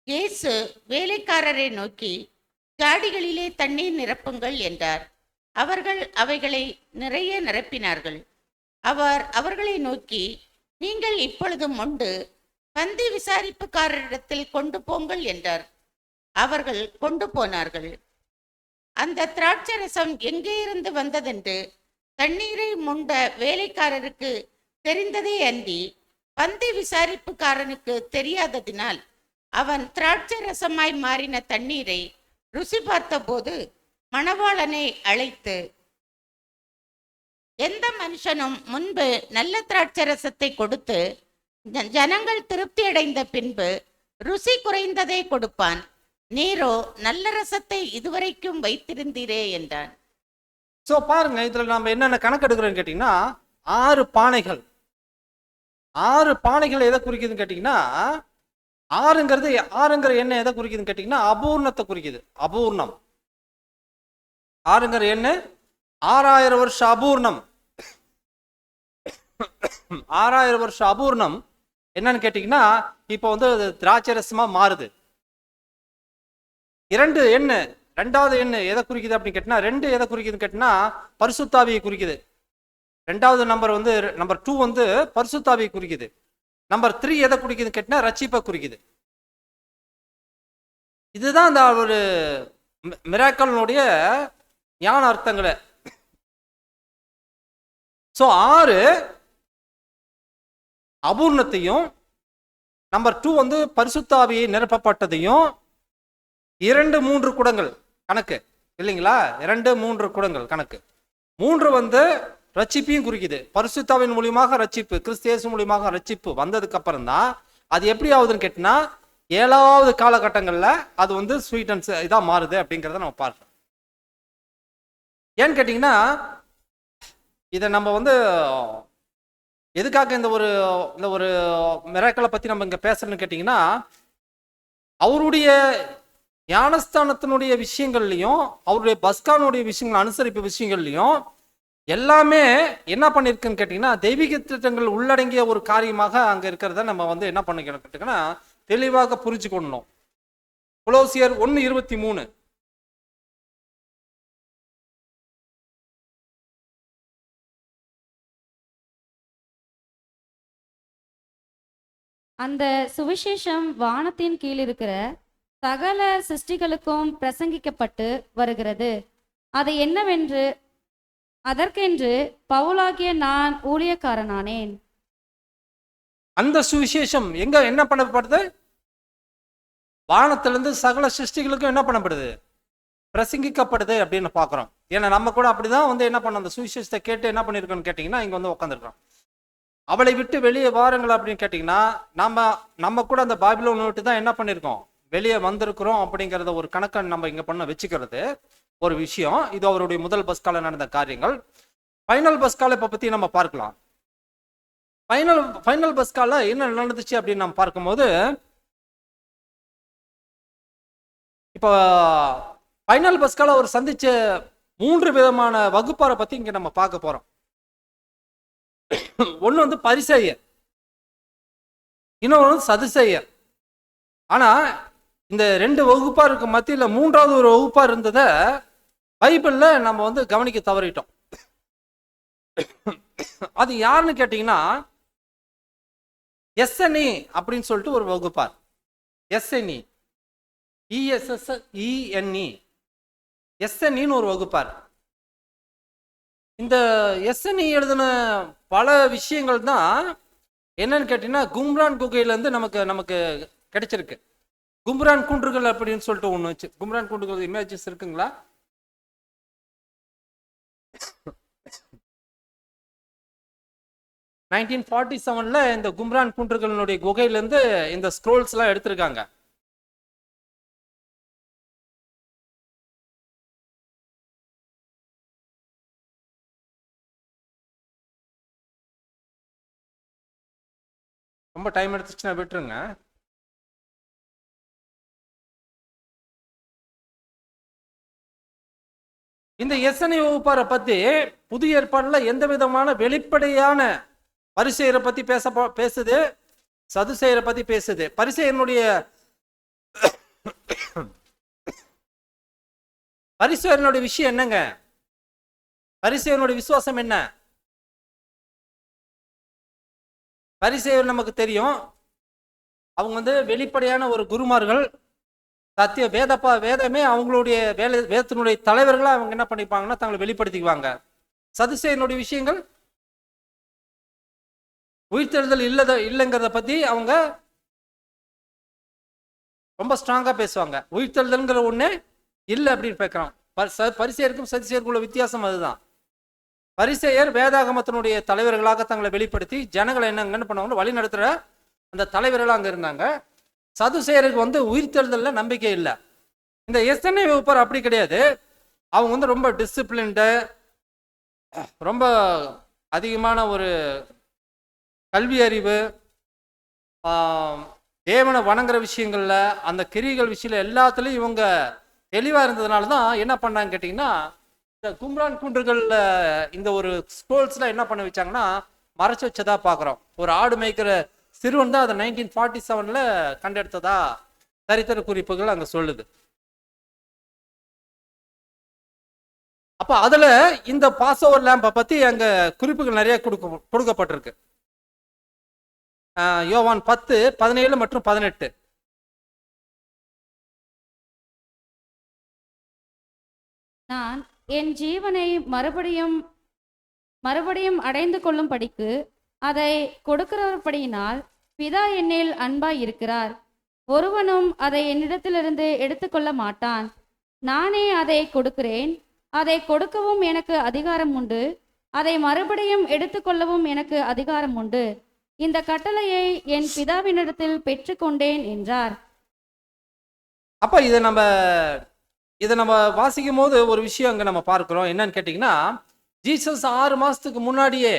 இயேசு வேலைக்காரரை நோக்கி, ஜாடிகளிலே தண்ணீர் நிரப்புங்கள் என்றார். அவர்கள் அவைகளை நிறைய நிரப்பினார்கள். அவர் அவர்களை நோக்கி, நீங்கள் இப்பொழுது மொண்டு பந்தி விசாரிப்புக்காரரிடத்தில் கொண்டு போங்கள் என்றார். அவர்கள் கொண்டு போனார்கள். அந்த திராட்சரசம் எங்கே இருந்து வந்ததென்று தண்ணீரை மொண்ட வேலைக்காரருக்கு தெரிந்ததே அன்றி பந்தி விசாரிப்புக்காரனுக்கு தெரியாததினால் அவன் திராட்சரசமாய் மாறின தண்ணீரை ருசி பார்த்த போது மணவாளனை அழைத்து, எந்த மனுஷனும் முன்பு நல்ல திராட்சரசத்தை கொடுத்து ஜனங்கள் திருப்தி அடைந்த பின்பு ருசி குறைந்ததை கொடுப்பான். நீரோ நல்ல ரசத்தை இதுவரைக்கும் வைத்திருந்தீரே என்றான். ஸோ பாருங்க, இதுல நம்ம என்னென்ன கணக்கெடுக்கிறோன்னு கேட்டீங்கன்னா, 6 பானைகள். 6 பானைகள் எதை குறிக்குதுன்னு கேட்டீங்கன்னா, ஆறுங்கிற எண்ணெய் எதை குறிக்குதுன்னு கேட்டீங்கன்னா, அபூர்ணத்தை குறிக்குது. அபூர்ணம். 6ங்கிற எண்ணெய் 6000 வருஷ அபூர்ணம். 6000 வருஷ அபூர்ணம் என்னன்னு கேட்டீங்கன்னா இப்போ வந்து திராட்சரசமா மாறுது. 2 எண்ணு, 2வது எண்ணு எதை குறிக்குது அப்படின்னு கேட்டினா, 2 எதை குறிக்குதுன்னு கேட்டினா பரிசுத்தாவியை குறிக்குது. 2வது நம்பர் வந்து நம்பர் 2 வந்து பரிசுத்தாவியை குறிக்குது. நம்பர் 3 எதை குறிக்குதுன்னு கேட்டினா ரட்சிப்பை குறிக்குது. இதுதான் அந்த ஒரு மிராக்கலினுடைய ஞான அர்த்தங்களை. ஸோ 6 அபூர்ணத்தையும், நம்பர் 2 வந்து பரிசுத்தாவியை நிரப்பப்பட்டதையும், 2 3 குடங்கள் கணக்கு இல்லைங்களா? 2 3 குடங்கள் கணக்கு. 3 வந்து ரட்சிப்பையும் குறிக்குது. பரிசுத்தாவின் மூலியமாக ரட்சிப்பு, கிறிஸ்து இயேசு மூலியமாக ரட்சிப்பு வந்ததுக்கு அப்புறம் தான் அது எப்படி ஆகுதுன்னு கேட்டினா 7வது காலகட்டங்களில் அது வந்து ஸ்வீட் அண்ட் இதாக மாறுது அப்படிங்கிறத நம்ம பார்க்கணும். ஏன்னு கேட்டிங்கன்னா இதை நம்ம வந்து எதுக்காக இந்த ஒரு மிராக்களை பற்றி நம்ம இங்கே பேசுறோன்னு கேட்டிங்கன்னா, அவருடைய ஞானஸ்தானத்தினுடைய விஷயங்கள்லையும் அவருடைய பஸ்கானுடைய விஷயங்கள் அனுசரிப்பு விஷயங்கள்லையும் எல்லாமே என்ன பண்ணியிருக்குன்னு கேட்டிங்கன்னா தெய்வீக திட்டங்கள் உள்ளடங்கிய ஒரு காரியமாக அங்கே இருக்கிறத நம்ம வந்து என்ன பண்ணிக்கணும் கேட்டிங்கன்னா தெளிவாக புரிஞ்சுக்கொள்ளணும். கொலோசியர் 1:23. அந்த சுவிசேஷம் வானத்தின் கீழ் இருக்கிற சகல சிருஷ்டிகளுக்கும் பிரசங்கிக்கப்பட்டு வருகிறது. அது என்னவென்று அதற்கென்று பவுலாகிய நான் ஊழியக்காரனானேன். அந்த சுவிசேஷம் எங்க என்ன பண்ணப்படுது? வானத்திலிருந்து சகல சிருஷ்டிகளுக்கும் என்ன பண்ணப்படுது? பிரசங்கிக்கப்படுது அப்படின்னு பார்க்குறோம். ஏன்னா நம்ம கூட அப்படிதான் வந்து என்ன பண்ண அந்த சுவிசேஷத்தை கேட்டு என்ன பண்ணியிருக்கோம்னு கேட்டிங்கன்னா இங்கே வந்து உட்காந்துருக்கோம். அவளை விட்டு வெளியே வாருங்கள் அப்படின்னு கேட்டிங்கன்னா நம்ம கூட அந்த பாபிலோனை விட்டு தான் என்ன பண்ணியிருக்கோம்? வெளியே வந்திருக்கிறோம் அப்படிங்கிறத ஒரு கணக்கை நம்ம இங்கே பண்ண வச்சுக்கிறது ஒரு விஷயம். இது அவருடைய முதல் பஸ்கால நடந்த காரியங்கள். ஃபைனல் பஸ்கால இப்போ பற்றி நம்ம பார்க்கலாம். ஃபைனல் பஸ்கால என்ன நடந்துச்சு அப்படின்னு நம்ம பார்க்கும்போது, இப்போ ஃபைனல் பஸ்கால அவர் சந்திச்ச 3 விதமான வகுப்பாரை பற்றி இங்கே நம்ம பார்க்க போகிறோம். ஒன்று வந்து பரிசேயர், இன்னொன்று வந்து சதுசேயர். ஆனால் இந்த 2 வகுப்பாருக்கு மத்தியில் 3வது ஒரு வகுப்பார் இருந்ததை பைபிளில் நம்ம வந்து கவனிக்க தவறிட்டோம். அது யாருன்னு கேட்டிங்கன்னா எஸ்என்இ அப்படின்னு சொல்லிட்டு ஒரு வகுப்பார். எஸ்என்இ, இஎஸ்எஸ்இஎன்இ, எஸ்என்இன்னு ஒரு வகுப்பார். இந்த எஸ்என்இ எழுதின பல விஷயங்கள் தான் என்னன்னு கேட்டீங்கன்னா கும்ரான் குகையிலேருந்து நமக்கு கிடைச்சிருக்கு. கும்ரான் குன்றுகள் அப்படின்னு சொல்லிட்டு ஒன்று வச்சு, கும்ரான் குன்றுகள் இமேஜஸ் இருக்குங்களா? (1947) இந்த கும்ரான் குன்றுகளினுடைய குகையிலேருந்து இந்த ஸ்க்ரோல்ஸ் எல்லாம் எடுத்திருக்காங்க. ரொம்ப டைம் எடுத்துச்சுன்னா விட்டுருங்க. இந்த எஸ்என்இ வகுப்பாரை பத்தி புதிய ஏற்பாடுல எந்த விதமான வெளிப்படையான பரிசேயரை பத்தி பேசுது, சதுசேயரை பத்தி பேசுது. பரிசேயனுடைய விஷயம் என்னங்க? பரிசேயனுடைய விசுவாசம் என்ன? பரிசேயர் நமக்கு தெரியும், அவங்க வந்து வெளிப்படையான ஒரு குருமார்கள். சத்திய வேதமே அவங்களுடைய வேதத்தினுடைய தலைவர்களாக அவங்க என்ன பண்ணிப்பாங்கன்னா தங்களை வெளிப்படுத்திக்குவாங்க. சதுசேயனுடைய விஷயங்கள் உயிர்த்தெழுதல் இல்லைங்கிறத பத்தி அவங்க ரொம்ப ஸ்ட்ராங்கா பேசுவாங்க. உயிர்த்தெழுதல்ங்கிற ஒண்ணு இல்லை அப்படின்னு பேசுறான். பரிசேயருக்கும் சதுசேயருக்குள்ள வித்தியாசம் அதுதான். பரிசேயர் வேதாகமத்தினுடைய தலைவர்களாக தங்களை வெளிப்படுத்தி ஜனங்களை என்ன பண்ணுவாங்க வழி நடத்துற அந்த தலைவர்கள் அங்க இருந்தாங்க. சதுசேயருக்கு வந்து உயிர்த்தெழுதல்ல நம்பிக்கை இல்லை. இந்த எஸ்என்ஏ வகுப்பார் அப்படி கிடையாது. அவங்க வந்து ரொம்ப டிசிப்ளின்டு, ரொம்ப அதிகமான ஒரு கல்வி அறிவு, தேவனை வணங்குற விஷயங்கள்ல அந்த கிரிகள் விஷயம் எல்லாத்துலேயும் இவங்க தெளிவாக இருந்ததுனால தான் என்ன பண்ணாங்க கேட்டிங்கன்னா இந்த கும்ரான் குன்றுகள்ல இந்த ஒரு ஸ்கோல்ஸ்ல என்ன பண்ண வச்சாங்கன்னா மறைச்சு வச்சதா பாக்குறோம். ஒரு ஆடு மேய்க்கிற சிறுவன் தான் அதை 1947ல கண்டெடுத்ததா சரித்திர குறிப்புகள் அங்க சொல்லுது. அப்ப அதுல இந்த பாஸ் ஓவர் லேம்பை பத்தி அங்க குறிப்புகள் நிறைய கொடுக்கப்பட்டிருக்கு. யோவான் 10:17 மற்றும் 18. நான் என் ஜீவனை மறுபடியும் அடைந்து கொள்ளும்படிக்கு அதை கொடுக்கிறபடியினால் பிதா என்னில் அன்பாய் இருக்கிறார். ஒருவனும் அதை என்னிடத்திலிருந்து எடுத்துக்கொள்ள மாட்டான். நானே அதை கொடுக்கிறேன். அதை கொடுக்கவும் எனக்கு அதிகாரம் உண்டு. அதை மறுபடியும் எடுத்துக்கொள்ளவும் எனக்கு அதிகாரம் உண்டு. இந்த கட்டளையை என் பிதாவினிடத்தில் பெற்றுக்கொண்டேன் என்றார். அப்ப இதை நம்ம வாசிக்கும் போது ஒரு விஷயம் அங்க நம்ம பார்க்கிறோம். என்னன்னு கேட்டீங்கன்னா, ஜீசஸ் 6 மாசத்துக்கு முன்னாடியே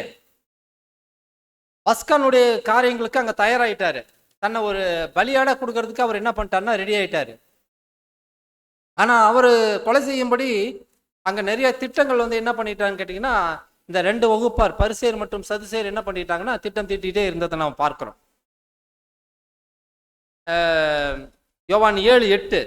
பஸ்கானுடைய காரியங்களுக்கு அங்க தயாராயிட்டாரு. தன்னை ஒரு பலியாட கொடுக்கறதுக்கு அவர் என்ன பண்ணிட்டாருன்னா ரெடி ஆயிட்டாரு. ஆனா அவரு கொலை செய்யும்படி அங்க நிறைய திட்டங்கள் என்ன பண்ணிட்டான்னு கேட்டீங்கன்னா, இந்த 2 வகுப்பார் பரிசேர் மற்றும் சதுசேர் என்ன பண்ணிட்டாங்கன்னா திட்டம் தீட்டிட்டே இருந்ததை நம்ம பார்க்கிறோம். யோவான் 7:8.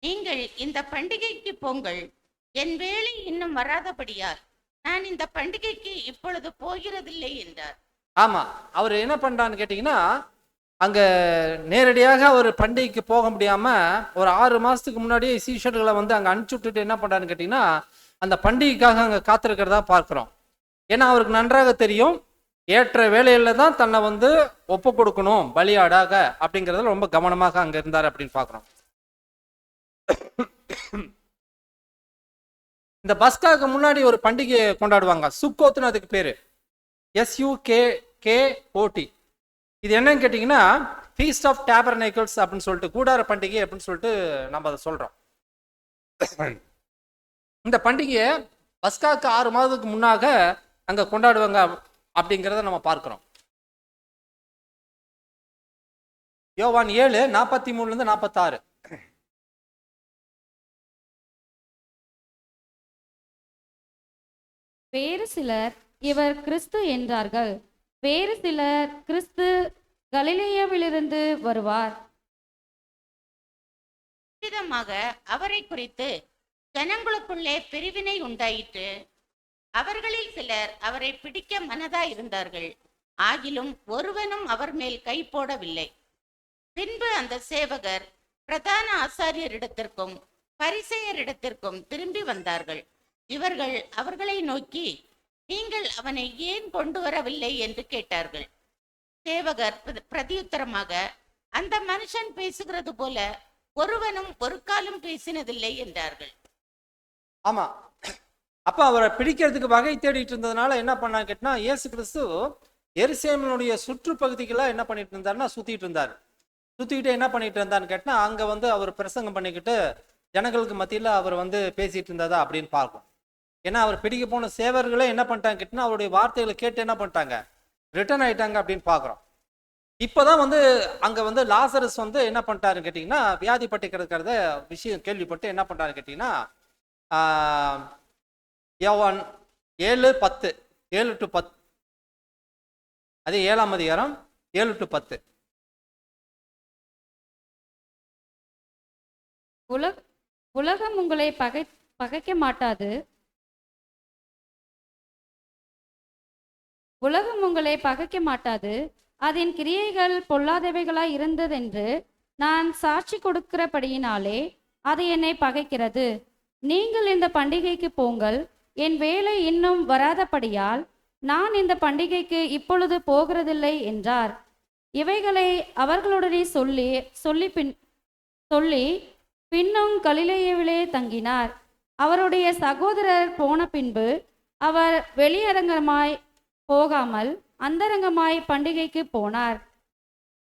நீங்கள் இந்த பண்டிகைக்கு போங்கள், என் வேலை இன்னும் வராதபடியால் நான் இந்த பண்டிகைக்கு இப்பொழுது போகிறதில்லை என்றார். ஆமா, அவர் என்ன பண்றான்னு கேட்டீங்கன்னா, அங்க நேரடியாக ஒரு பண்டிகைக்கு போக முடியாம ஒரு 6 மாசத்துக்கு முன்னாடியே சீஷர்களை அங்க அனுப்பிச்சு விட்டுட்டு என்ன பண்றான்னு கேட்டீங்கன்னா, அந்த பண்டிகைக்காக அங்க காத்திருக்கிறதா பார்க்கிறோம். ஏன்னா அவருக்கு நன்றாக தெரியும், ஏற்ற வேலையில தான் தன்னை ஒப்பு கொடுக்கணும் பலியாடாக அப்படிங்கிறதுல ரொம்ப கவனமாக அங்க இருந்தார் அப்படின்னு பார்க்கிறோம். இந்த பஸ்காவுக்கு முன்னாடி ஒரு பண்டிகை கொண்டாடுவாங்க, சுக்கோத்துன்னு அதுக்கு பேரு, SUKKOT. இது என்னன்னு கேட்டீங்கன்னா ஃபீஸ்ட் ஆஃப் டேபர்நேக்கிள்ஸ் அப்படின்னு சொல்லிட்டு, கூடார பண்டிகை அப்படின்னு சொல்லிட்டு நம்ம அதை சொல்றோம். இந்த பண்டிகையை பஸ்காவுக்கு 6 மாதத்துக்கு முன்னாக அங்க கொண்டாடுவாங்க அப்படிங்கிறத நம்ம பார்க்கிறோம். யோவான் 7:43-46. வேறு சிலர் இவர் கிறிஸ்து என்றார்கள். வேறு சிலர் கிறிஸ்து கலிலேயாவிலிருந்து வருவார். விதமாக அவரை குறித்து ஜனங்களுக்குள்ளே பிரிவினை உண்டாயிற்று. அவர்களில் சிலர் அவரை பிடிக்க மனதாய் இருந்தார்கள். ஆகிலும் ஒருவனும் அவர் மேல் கை போடவில்லை. பின்பு அந்த சேவகர் பிரதான ஆசாரியரிடத்திற்கும் பரிசேயரிடத்திற்கும் திரும்பி வந்தார்கள். இவர்கள் அவர்களை நோக்கி, நீங்கள் அவனை ஏன் கொண்டு வரவில்லை என்று கேட்டார்கள். சேவகர் பிரதியுத்தரமாக, அந்த மனுஷன் பேசுகிறது போல ஒருவனும் ஒரு காலம் பேசினதில்லை என்றார்கள். ஆமா, அப்ப அவரை பிடிக்கிறதுக்கு வகை தேடிட்டு இருந்ததுனால என்ன பண்ணான்னு கேட்டா, இயேசு கிறிஸ்து எருசலேமினுடைய சுற்றுப்பகுதிகளாக என்ன பண்ணிட்டு இருந்தாருன்னா சுத்திட்டு இருந்தார். சுத்திக்கிட்டு என்ன பண்ணிட்டு இருந்தான்னு கேட்டா, அங்க அவர் பிரசங்கம் பண்ணிக்கிட்டு ஜனங்களுக்கு மத்தியில அவர் பேசிட்டு இருந்ததா அப்படின்னு பார்க்கும். ஏன்னா அவர் பிடிக்க போன சேவர்களே என்ன பண்ணிட்டாங்க கேட்டா, அவருடைய வார்த்தைகளை கேட்டு என்ன பண்ணிட்டாங்க, ரிட்டர்ன் ஆயிட்டாங்க அப்படின்னு பார்க்குறோம். இப்போதான் அங்க லாசரஸ் என்ன பண்ணிட்டாருன்னு கேட்டிங்கன்னா, வியாதிப்பட்டு கிடக்கிறத விஷயம் கேள்விப்பட்டு என்ன பண்ணிட்டாருன்னு கேட்டிங்கன்னா, யோவான் 7:10, 7-10, அதே 7ஆம் அதிகாரம் 7-10. உலகம் உங்களை பகைக்க மாட்டாது. உலகம் உங்களை பகைக்க மாட்டாது. அதன் கிரியைகள் பொல்லாதவைகளாய் இருந்ததென்று நான் சாட்சி கொடுக்கிறபடியினாலே அது என்னை பகைக்கிறது. நீங்கள் இந்த பண்டிகைக்கு போங்கள், என் வேலை இன்னும் வராதபடியால் நான் இந்த பண்டிகைக்கு இப்பொழுது போகிறதில்லை என்றார். இவைகளை அவர்களுடனே சொல்லி பின்னும் கலிலேயாவிலே தங்கினார். அவருடைய சகோதரர் போன பின்பு அவர் வெளியரங்கமாய் போகாமல் அந்தரங்கமாய் பண்டிகைக்கு போனார்.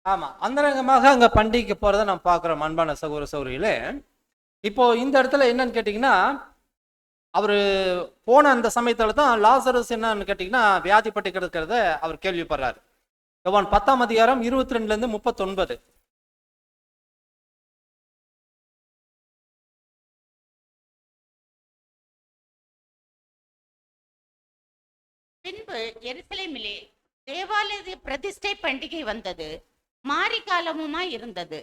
ஆமா, அந்தரங்கமாக அங்க பண்டிகைக்கு போறதை நம்ம பார்க்கிறோம். அன்பான சகோதர சகோதரிகளே, இப்போ இந்த இடத்துல என்னன்னு கேட்டீங்கன்னா, அவரு போன அந்த சமயத்துல தான் லாசரஸ் என்னன்னு கேட்டீங்கன்னா வியாதிப்பட்டு கிடக்கிறத அவர் கேள்விப்படுறாரு. யோவான் 10ஆம் அதிகாரம் 22 39. பின்பு எருசலேமிலே தேவாலய பிரதிஷ்டை பண்டிகை வந்தது. மாரி காலமுமாய் இருந்தது.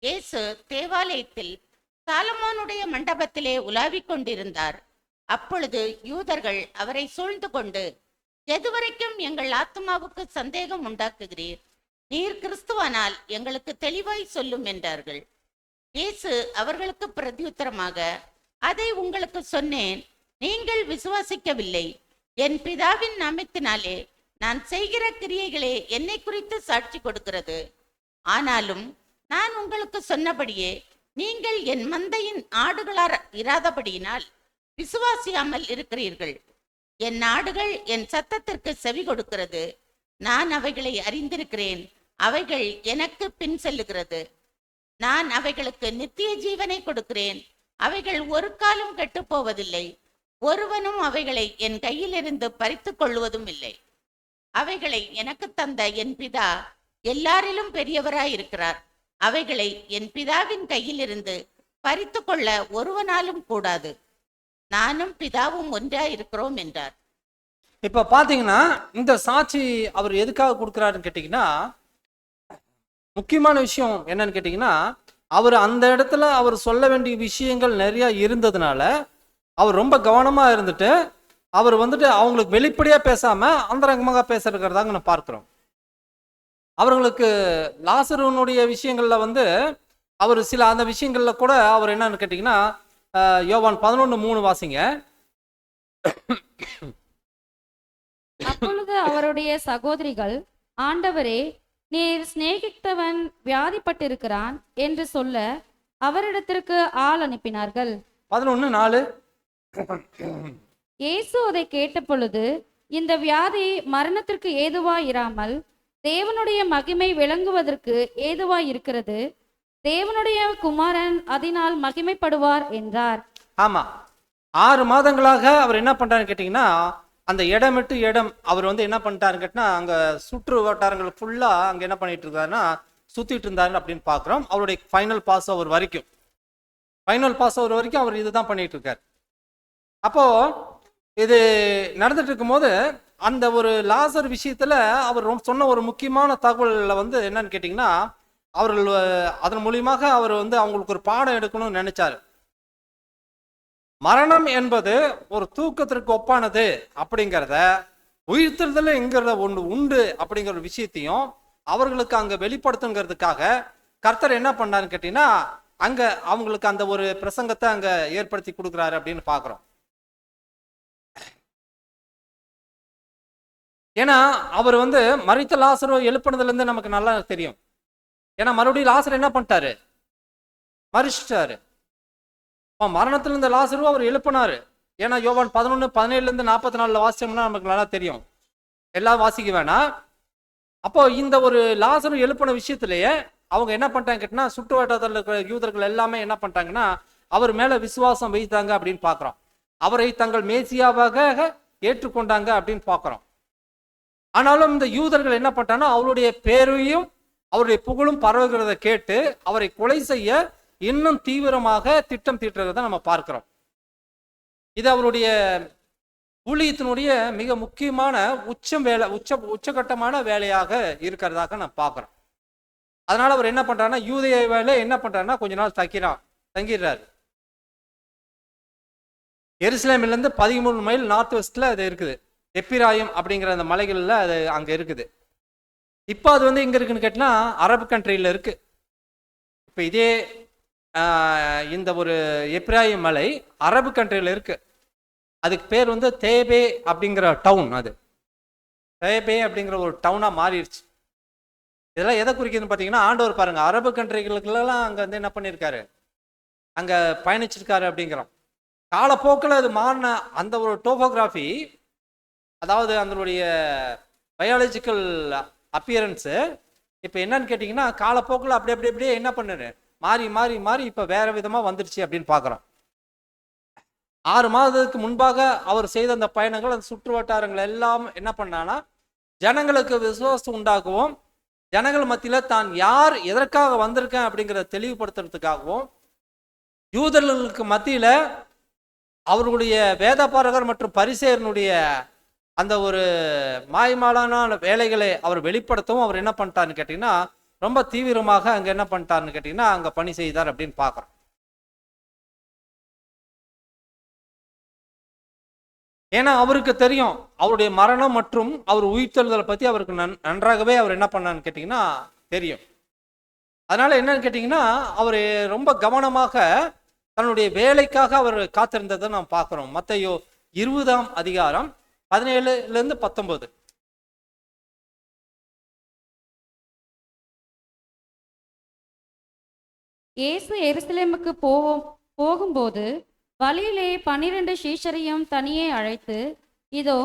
இயேசு தேவாலயத்தில் சாலமோனுடைய மண்டபத்திலே உலாவிக் கொண்டிருந்தார். அப்பொழுது யூதர்கள் அவரை சூழ்ந்து கொண்டு, எதுவரைக்கும் எங்கள் ஆத்மாவுக்கு சந்தேகம் உண்டாக்குகிறீர்? நீர் கிறிஸ்துவானால் எங்களுக்கு தெளிவாய் சொல்லும் என்றார்கள். இயேசு அவர்களுக்கு பிரதியுத்தரமாக, அதை உங்களுக்கு சொன்னேன், நீங்கள் விசுவாசிக்கவில்லை. என் பிதாவின் நாமத்தினாலே நான் செய்கிற கிரியைகளே என்னை குறித்து சாட்சி கொடுக்கிறது. ஆனாலும் நான் உங்களுக்கு சொன்னபடியே நீங்கள் என் மந்தையின் ஆடுகளார் இராதபடியினால் விசுவாசியாமல் இருக்கிறீர்கள். என் ஆடுகள் என் சத்தத்திற்கு செவி கொடுக்கிறது. நான் அவைகளை அறிந்திருக்கிறேன். அவைகள் எனக்கு பின் செல்லுகிறது. நான் அவைகளுக்கு நித்திய ஜீவனை கொடுக்கிறேன். அவைகள் ஒரு காலம் கெட்டு போவதில்லை. ஒருவனும் அவைகளை என் கையிலிருந்து பறித்துக் கொள்வதும் இல்லை. அவைகளை எனக்கு தந்த என் பிதா எல்லாரிலும் பெரியவராயிருக்கிறார். அவைகளை என் பிதாவின் கையிலிருந்து பறித்து கொள்ள ஒருவனாலும் கூடாது. நானும் பிதாவும் ஒன்றாயிருக்கிறோம் என்றார். இப்ப பாத்தீங்கன்னா இந்த சாட்சி அவர் எதுக்காக கொடுக்குறாருன்னு கேட்டீங்கன்னா, முக்கியமான விஷயம் என்னன்னு கேட்டீங்கன்னா, அவர் அந்த இடத்துல அவர் சொல்ல வேண்டிய விஷயங்கள் நிறைய இருந்ததுனால அவர் ரொம்ப கவனமா இருந்துட்டு அவர் வந்துட்டு அவங்களுக்கு வெளிப்படையா பேசாம அந்தரங்கமாக பேசுறதுக்கிறதாங்க நான் பார்க்கிறோம். அவர்களுக்கு லாசருனுடைய விஷயங்கள்ல வந்து அவர் சில அந்த விஷயங்கள்ல கூட அவர் என்னன்னு கேட்டீங்கன்னா, யோவான் 11:3 வாசிங்க. அப்பொழுது அவருடைய சகோதரிகள், ஆண்டவரே, நீர் சிநேகித்தவன் வியாதிப்பட்டிருக்கிறான் என்று சொல்ல அவரிடத்திற்கு ஆள் அனுப்பினார்கள். 11:4. இயேசு அதை கேட்டபொழுது, இந்த வியாதி மரணத்திற்கு ஏதுவாய் இராமல் தேவனுடைய மகிமை விளங்குவதற்கு ஏதுவாய் இருக்கிறது. தேவனுடைய குமாரன் அதனால் மகிமைப்படுவார் என்றார். ஆமா, 6 மாதங்களாக அவர் என்ன பண்றாருன்னு கேட்டீங்கன்னா, அந்த இடம் விட்டு இடம் அவர் வந்து என்ன பண்ணிட்டாருன்னு கேட்டினா, அங்க சுற்று வட்டாரங்கள் ஃபுல்லா அங்க என்ன பண்ணிட்டு இருக்காருன்னா சுத்திட்டு இருந்தாரு அப்படின்னு பாக்குறோம். அவருடைய ஃபைனல் பாஸ் ஓவர் வரைக்கும் அவர் இதுதான் பண்ணிட்டு இருக்காரு. அப்போ இது நடந்துட்டு இருக்கும்போது அந்த ஒரு லாசர் விஷயத்துல அவர் சொன்ன ஒரு முக்கியமான தகவல்ல வந்து என்னன்னு கேட்டீங்கன்னா, அவர்கள் அதன் மூலியமாக அவர் வந்து அவங்களுக்கு ஒரு பாடம் எடுக்கணும்னு நினைச்சாரு. மரணம் என்பது ஒரு தூக்கத்திற்கு ஒப்பானது அப்படிங்கிறத, உயிர்த்தெழுதல்ங்கிறத ஒன்று உண்டு அப்படிங்கிற ஒரு விஷயத்தையும் அவர்களுக்கு அங்க வெளிப்படுத்துங்கிறதுக்காக கர்த்தர் என்ன பண்ணாருன்னு கேட்டீங்கன்னா, அங்க அவங்களுக்கு அந்த ஒரு பிரசங்கத்தை அங்க ஏற்படுத்தி கொடுக்குறாரு அப்படின்னு பாக்குறோம். ஏன்னா அவர் வந்து மரித்த லாசரை எழுப்பினதுல இருந்து நமக்கு நல்லா தெரியும். ஏன்னா மறுபடியும் லாசர் என்ன பண்ணிட்டாரு, மரிச்சிட்டாரு. மரணத்துல இருந்த லாசரு அவர் எழுப்பினாரு. ஏன்னா யோவான் 11:17-44 வாசிச்சோம்னா நமக்கு நல்லா தெரியும். எல்லாம் வாசிக்க வேணாம். அப்போ இந்த ஒரு லாசரு எழுப்பின விஷயத்திலேயே அவங்க என்ன பண்ணிட்டாங்க கேட்டீங்கன்னா, சுற்று வட்டாரத்தில் இருக்கிற யூதர்கள் எல்லாமே என்ன பண்ணிட்டாங்கன்னா அவர் மேல விசுவாசம் வைத்தாங்க அப்படின்னு பாக்குறோம். அவரை தங்கள் மேசியாவாக ஏற்றுக்கொண்டாங்க அப்படின்னு பாக்குறோம். ஆனாலும் இந்த யூதர்கள் என்ன பண்ணிட்டாங்கன்னா, அவருடைய பேரையும் அவருடைய புகழும் பரவுகிறத கேட்டு அவரை கொலை செய்ய இன்னும் தீவிரமாக திட்டம் தீட்டுறதை நம்ம பார்க்கிறோம். இது அவருடைய ஊழியத்தினுடைய மிக முக்கியமான உச்சகட்டமான வேலையாக இருக்கிறதாக நான் பார்க்கிறோம். அதனால அவர் என்ன பண்றாருன்னா, யூதேய வேலை என்ன பண்றாருன்னா கொஞ்ச நாள் தங்கிடுறாரு. எருசலேமில இருந்து 13 மைல் நார்த் வெஸ்ட்ல அது இருக்குது. எப்பிராயிம் அப்படிங்கிற அந்த மலைகள்ல அது அங்க இருக்குது. இப்போ அது வந்து எங்க இருக்குன்னு கேட்டினா அரபு கண்ட்ரியில இருக்கு. இப்போ இதே இந்த ஒரு எப்ராயிம் மலை அரபு கண்ட்ரியில இருக்கு. அதுக்கு பேர் வந்து தேபே அப்படிங்கிற டவுன். அது தேபே அப்படிங்கிற ஒரு டவுனா மாறிடுச்சு. இதெல்லாம் எதை குறிக்குதுன்னு பார்த்தீங்கன்னா, ஆண்டவர் பாருங்க அரபு கண்ட்ரிகளுக்கெல்லாம் அங்கே வந்து என்ன பண்ணியிருக்காரு, அங்கே பயணிச்சிருக்காரு அப்படிங்கிறோம். காலப்போக்கில் அது மாறின அந்த ஒரு டோபோகிராஃபி, அதாவது அதனுடைய பயாலஜிக்கல் அப்பியரன்ஸு இப்போ என்னன்னு கேட்டிங்கன்னா, காலப்போக்கில் அப்படியே என்ன பண்ணுது, மாறி மாறி மாறி இப்போ வேற விதமாக வந்துடுச்சு அப்படின்னு பார்க்குறோம். 6 மாதத்துக்கு முன்பாக அவர் செய்த அந்த பயணங்கள், அந்த சுற்று வட்டாரங்கள் எல்லாம் என்ன பண்ணான்னா ஜனங்களுக்கு விசுவாசம் உண்டாகவும், ஜனங்கள் மத்தியில் தான் யார் எதற்காக வந்திருக்கேன் அப்படிங்கிறத தெளிவுபடுத்துறதுக்காகவும், யூதர்களுக்கு மத்தியில அவர்களுடைய வேதபாரகர் மற்றும் பரிசேயனுடைய அந்த ஒரு மாய்மாலான வேலைகளை அவர் வெளிப்படுத்தவும் அவர் என்ன பண்ணிட்டாருன்னு கேட்டீங்கன்னா, ரொம்ப தீவிரமாக அங்க என்ன பண்ணிட்டாருன்னு கேட்டீங்கன்னா அங்க பணி செய்தார் அப்படின்னு பார்க்குறோம். ஏன்னா அவருக்கு தெரியும் அவருடைய மரணம் மற்றும் அவர் உயிர்த்தெழுதலை பத்தி அவருக்கு நன்றாகவே அவர் என்ன பண்ணான்னு கேட்டீங்கன்னா தெரியும். அதனால என்னன்னு கேட்டீங்கன்னா அவர் ரொம்ப கவனமாக தன்னுடைய வேலைக்காக அவர் காத்திருந்ததை நாம் பார்க்கிறோம். மத்தேயு 20ஆம் அதிகாரம் 17 - 19. இயேசு எருசலேமுக்கு போகும்போது வழியிலே 12 சீஷரையும் தனியே அழைத்து, இதோ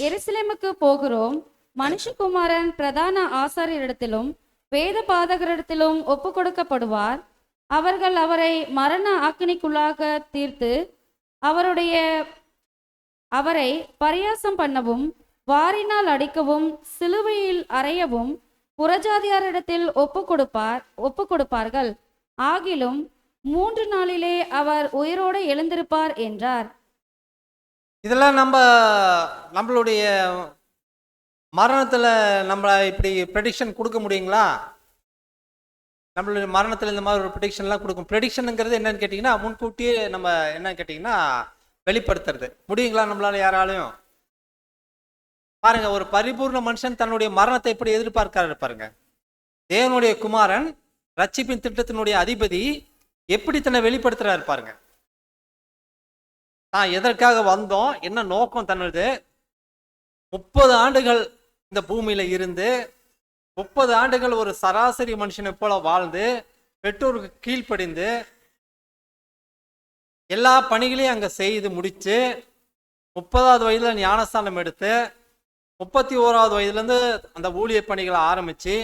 எருசலேமுக்கு போகிறோம், மனுஷகுமாரன் பிரதான ஆசாரியரிடத்திலும் வேத பாதகரிடத்திலும் ஒப்பு கொடுக்கப்படுவார். அவர்கள் அவரை மரண ஆக்கினைக்குள்ளாக தீர்த்து அவரை பரியாசம் பண்ணவும், வாரினால் அடிக்கவும், சிலுவையில் அறையவும் புறஜாதியாரிடத்தில் ஒப்பு கொடுப்பார்கள். ஆகிலும் 3 நாளிலே அவர் உயிரோடு எழுந்திருப்பார் என்றார். இதெல்லாம் நம்மளுடைய மரணத்துல நம்ம இப்படி ப்ரெடிக்ஷன் கொடுக்க முடியுங்களா? நம்மளுடைய மரணத்துல இந்த மாதிரி ஒரு ப்ரெடிக்ஷன்லாம் கொடுக்கும். ப்ரெடிக்ஷனுங்கிறது என்னன்னு கேட்டிங்கன்னா முன்கூட்டியே நம்ம என்னன்னு கேட்டிங்கன்னா வெளிப்படுத்துறது முடியுங்களா நம்மளால யாராலையும்? பாருங்க, ஒரு பரிபூர்ண மனுஷன் தன்னுடைய மரணத்தை எப்படி எதிர்பார்க்கிறாரு பாருங்க. தேவனுடைய குமாரன் ரட்சிப்பின் திட்டத்தினுடைய அதிபதி எப்படி தன்னை வெளிப்படுத்துறாரு பாருங்க. நான் எதற்காக வந்தோம், என்ன நோக்கம் தன்னுது, 30 ஆண்டுகள் இந்த பூமியில இருந்து 30 ஆண்டுகள் ஒரு சராசரி மனுஷனை போல வாழ்ந்து பெற்றோருக்கு கீழ்ப்படிந்து எல்லா பணிகளையும் அங்க செய்து முடிச்சு 30வது வயதுல ஞானஸ்தானம் எடுத்து 31வது வயதுல இருந்து அந்த ஊழிய பணிகளை ஆரம்பிச்சு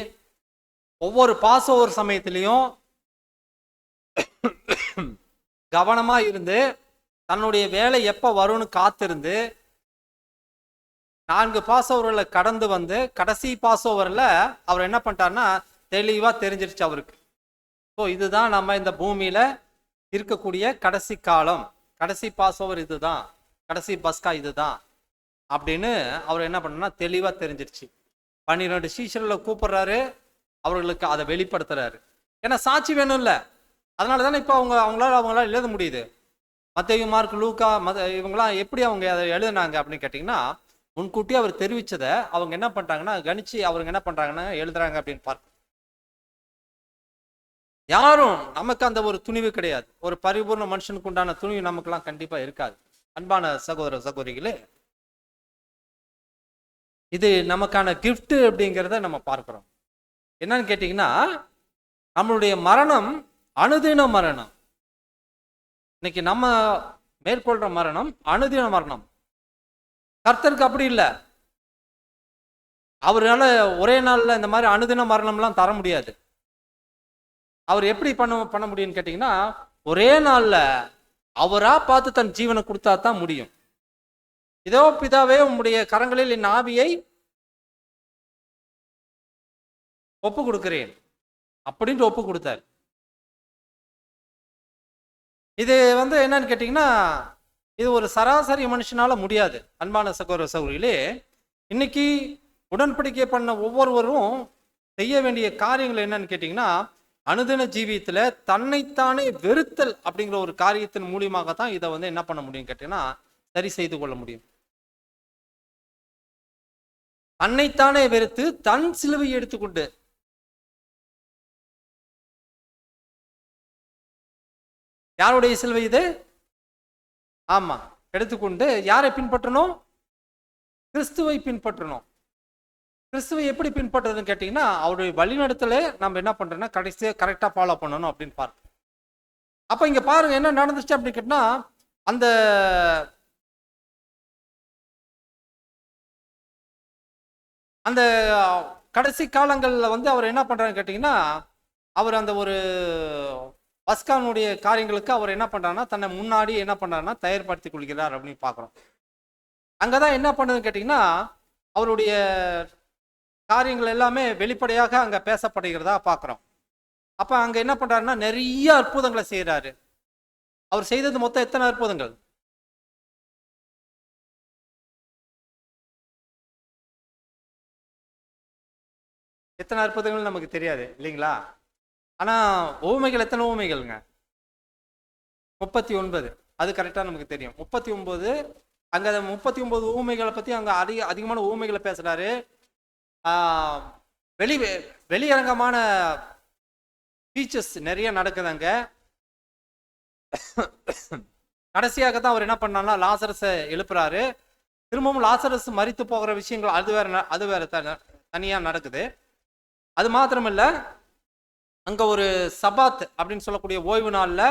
ஒவ்வொரு பாசோவர் சமயத்திலையும் கவனமா இருந்து தன்னுடைய வேலை எப்ப வரும்னு காத்திருந்து 4 பாசோவர்களை கடந்து வந்து கடைசி பாசோவர்ல அவர் என்ன பண்ணிட்டாருன்னா தெளிவா தெரிஞ்சிருச்சு அவருக்கு. ஸோ இதுதான் நம்ம இந்த பூமியில இருக்கக்கூடிய கடைசி காலம், கடைசி பாசோவர் இதுதான், கடைசி பஸ்கா இதுதான் அப்படின்னு அவர் என்ன பண்ணா தெளிவா தெரிஞ்சிருச்சு. 12 சீஷர்களை கூப்பிடுறாரு, அவர்களுக்கு அதை வெளிப்படுத்துறாரு. ஏன்னா சாட்சி வேணும் இல்ல, அதனால தானே இப்போ அவங்களால எழுத முடியுது. மத்தேயு, மார்க், லூக்கா இவங்களாம் எப்படி அவங்க அதை எழுதுனாங்க அப்படின்னு கேட்டிங்கன்னா முன்கூட்டி அவர் தெரிவிச்சதை அவங்க என்ன பண்ணிட்டாங்கன்னா கணிச்சு அவங்க என்ன பண்றாங்கன்னா எழுதுறாங்க அப்படின்னு பார்க்க. யாரும் நமக்கு அந்த ஒரு துணிவு கிடையாது. ஒரு பரிபூர்ண மனுஷனுக்கு உண்டான துணிவு நமக்குலாம் கண்டிப்பா இருக்காது. அன்பான சகோதர சகோதரிகளே, இது நமக்கான கிஃப்ட் அப்படிங்கிறத நம்ம பார்க்கிறோம். என்னன்னு கேட்டீங்கன்னா நம்மளுடைய மரணம் அனுதின மரணம். இன்னைக்கு நம்ம மேற்கொள்ற மரணம் அனுதின மரணம். கர்த்தருக்கு அப்படி இல்லை. அவரால் ஒரே நாள்ல இந்த மாதிரி அனுதின மரணம்லாம் தர முடியாது. அவர் எப்படி பண்ண முடியும்னு கேட்டீங்கன்னா ஒரே நாள்ல அவரா பார்த்து தன் ஜீவனை கொடுத்தா தான் முடியும். இதோ பிதாவே உம்முடைய கரங்களில் என் ஆவியை ஒப்பு கொடுக்கிறேன் அப்படின்ட்டு ஒப்பு கொடுத்தார். இது என்னன்னு கேட்டீங்கன்னா இது ஒரு சராசரி மனுஷனால முடியாது. அன்பான சகோதர சகோதரிகளே, இன்னைக்கு உடன்படிக்கை பண்ண ஒவ்வொருவரும் செய்ய வேண்டிய காரியங்கள் என்னன்னு கேட்டீங்கன்னா அனுதின ஜீவியத்துல தன்னைத்தானே வெறுத்தல் அப்படிங்கிற ஒரு காரியத்தின் மூலியமாக தான் இதை என்ன பண்ண முடியும் கேட்டீங்கன்னா சரி செய்து கொள்ள முடியும். தன்னைத்தானே வெறுத்து தன் சிலுவையை எடுத்துக்கொண்டு, யாருடைய சிலுவை இது? ஆமா, எடுத்துக்கொண்டு யாரை பின்பற்றணும்? கிறிஸ்துவை பின்பற்றணும். கிறிஸ்துவை எப்படி பின்பற்றுறதுன்னு கேட்டீங்கன்னா அவருடைய வழிநடத்தல நம்ம என்ன பண்றோம்னா கடைசியா கரெக்டா ஃபாலோ பண்ணணும் அப்படின்னு பார்க்கணும். அப்ப இங்க பாருங்க என்ன நடந்துச்சு அப்படின்னு கேட்டா அந்த கடைசி காலங்கள்ல அவர் என்ன பண்றாருன்னு கேட்டீங்கன்னா அவர் அந்த ஒரு பஸ்கானுடைய காரியங்களுக்கு அவர் என்ன பண்றாருன்னா தன்னை முன்னாடி என்ன பண்றாருன்னா தயார்படுத்தி கொள்கிறார் அப்படின்னு பார்க்குறோம். அங்கதான் என்ன பண்ணுதுன்னு கேட்டீங்கன்னா அவருடைய காரியங்கள் எல்லாமே வெளிப்படையாக அங்க பேசப்படுகிறதா பார்க்குறோம். அப்ப அங்க என்ன பண்றாருன்னா நிறைய அற்புதங்களை செய்யறாரு. அவர் செய்தது மொத்தம் எத்தனை அற்புதங்கள்? எத்தனை அற்புதங்கள் நமக்கு தெரியாது இல்லைங்களா? ஆனா ஊமைகள் எத்தனை ஊமைகள்ங்க? 39. அது கரெக்டா நமக்கு தெரியும். 39. அங்க 39 ஊமைகளை பத்தி அங்க அதிகமான ஊமைகளை பேசுறாரு. வெளி வெளியரங்கமான ஃபீச்சர்ஸ் நிறைய நடக்குது அங்க. கடைசியாக தான் அவர் என்ன பண்ணார்னா லாசரஸை எழுப்புறாரு. திரும்பவும் லாசரஸ் மரித்து போகிற விஷயங்கள் அது வேற தனியா நடக்குது. அது மாத்திரமில்ல, அங்க ஒரு சபாத் அப்படின்னு சொல்லக்கூடிய ஓய்வு நாள்ல,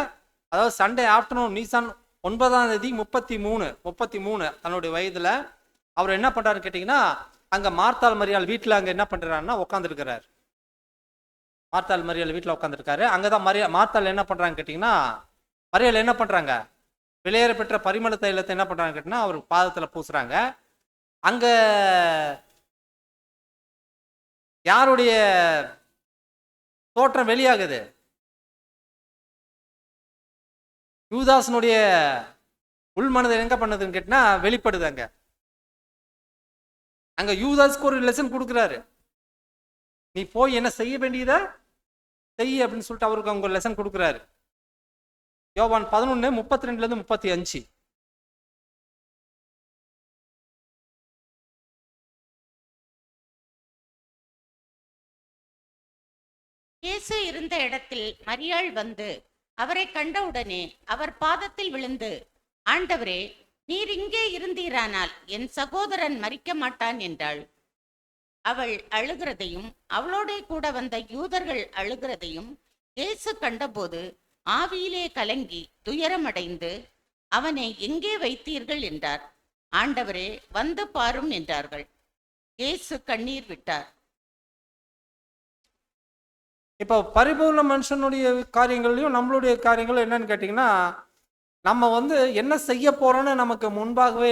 அதாவது சண்டே ஆஃப்டர்நூன், நீசான் 9ஆம் தேதி 33 தன்னுடைய வயதுல அவர் என்ன பண்றாரு கேட்டீங்கன்னா, அங்க மார்த்தாள் மரியாள் வீட்டுல அங்க என்ன பண்றாருன்னா உட்காந்துருக்கிறார். மார்த்தாள் மரியாள் வீட்டுல உட்காந்துருக்காரு. அங்கதான் மார்த்தாள் என்ன பண்றாங்க கேட்டீங்கன்னா, மரியாள் என்ன பண்றாங்க, விலையேற பெற்ற பரிமள தைலத்தை என்ன பண்றாங்க கேட்டீங்கன்னா அவர் பாதத்துல பூசுறாங்க. அங்க யாருடைய தோற்றம் வெளியாகுது? யூதாசனுடைய உள்மனதை எங்க பண்ணதுன்னு கேட்டா வெளிப்படுது. அங்க யூதாஸ்க்கு ஒரு லெசன் கொடுக்குறாரு. நீ போய் என்ன செய்ய வேண்டியத செய் அப்படின்னு சொல்லிட்டு அவருக்கு அவங்க லெசன் கொடுக்குறாரு. யோவான் 11:32-35. இயேசு இருந்த இடத்தில் மரியாள் வந்து அவரை கண்டவுடனே அவர் பாதத்தில் விழுந்து, ஆண்டவரே, நீர் இங்கே இருந்தீரானால் என் சகோதரன் மரிக்க மாட்டான் என்றாள். அவள் அழுகிறதையும் அவளோட கூட வந்த யூதர்கள் அழுகிறதையும் இயேசு கண்டபோது ஆவியிலே கலங்கி துயரமடைந்து, அவனை எங்கே வைத்தீர்கள் என்றார். ஆண்டவரே, வந்து பாரும் என்றார்கள். இயேசு கண்ணீர் விட்டார். இப்போ பரிபூர்ண மனுஷனுடைய காரியங்கள்லையும் நம்மளுடைய காரியங்களும் என்னன்னு கேட்டிங்கன்னா, நம்ம என்ன செய்ய போறோம்னு நமக்கு முன்பாகவே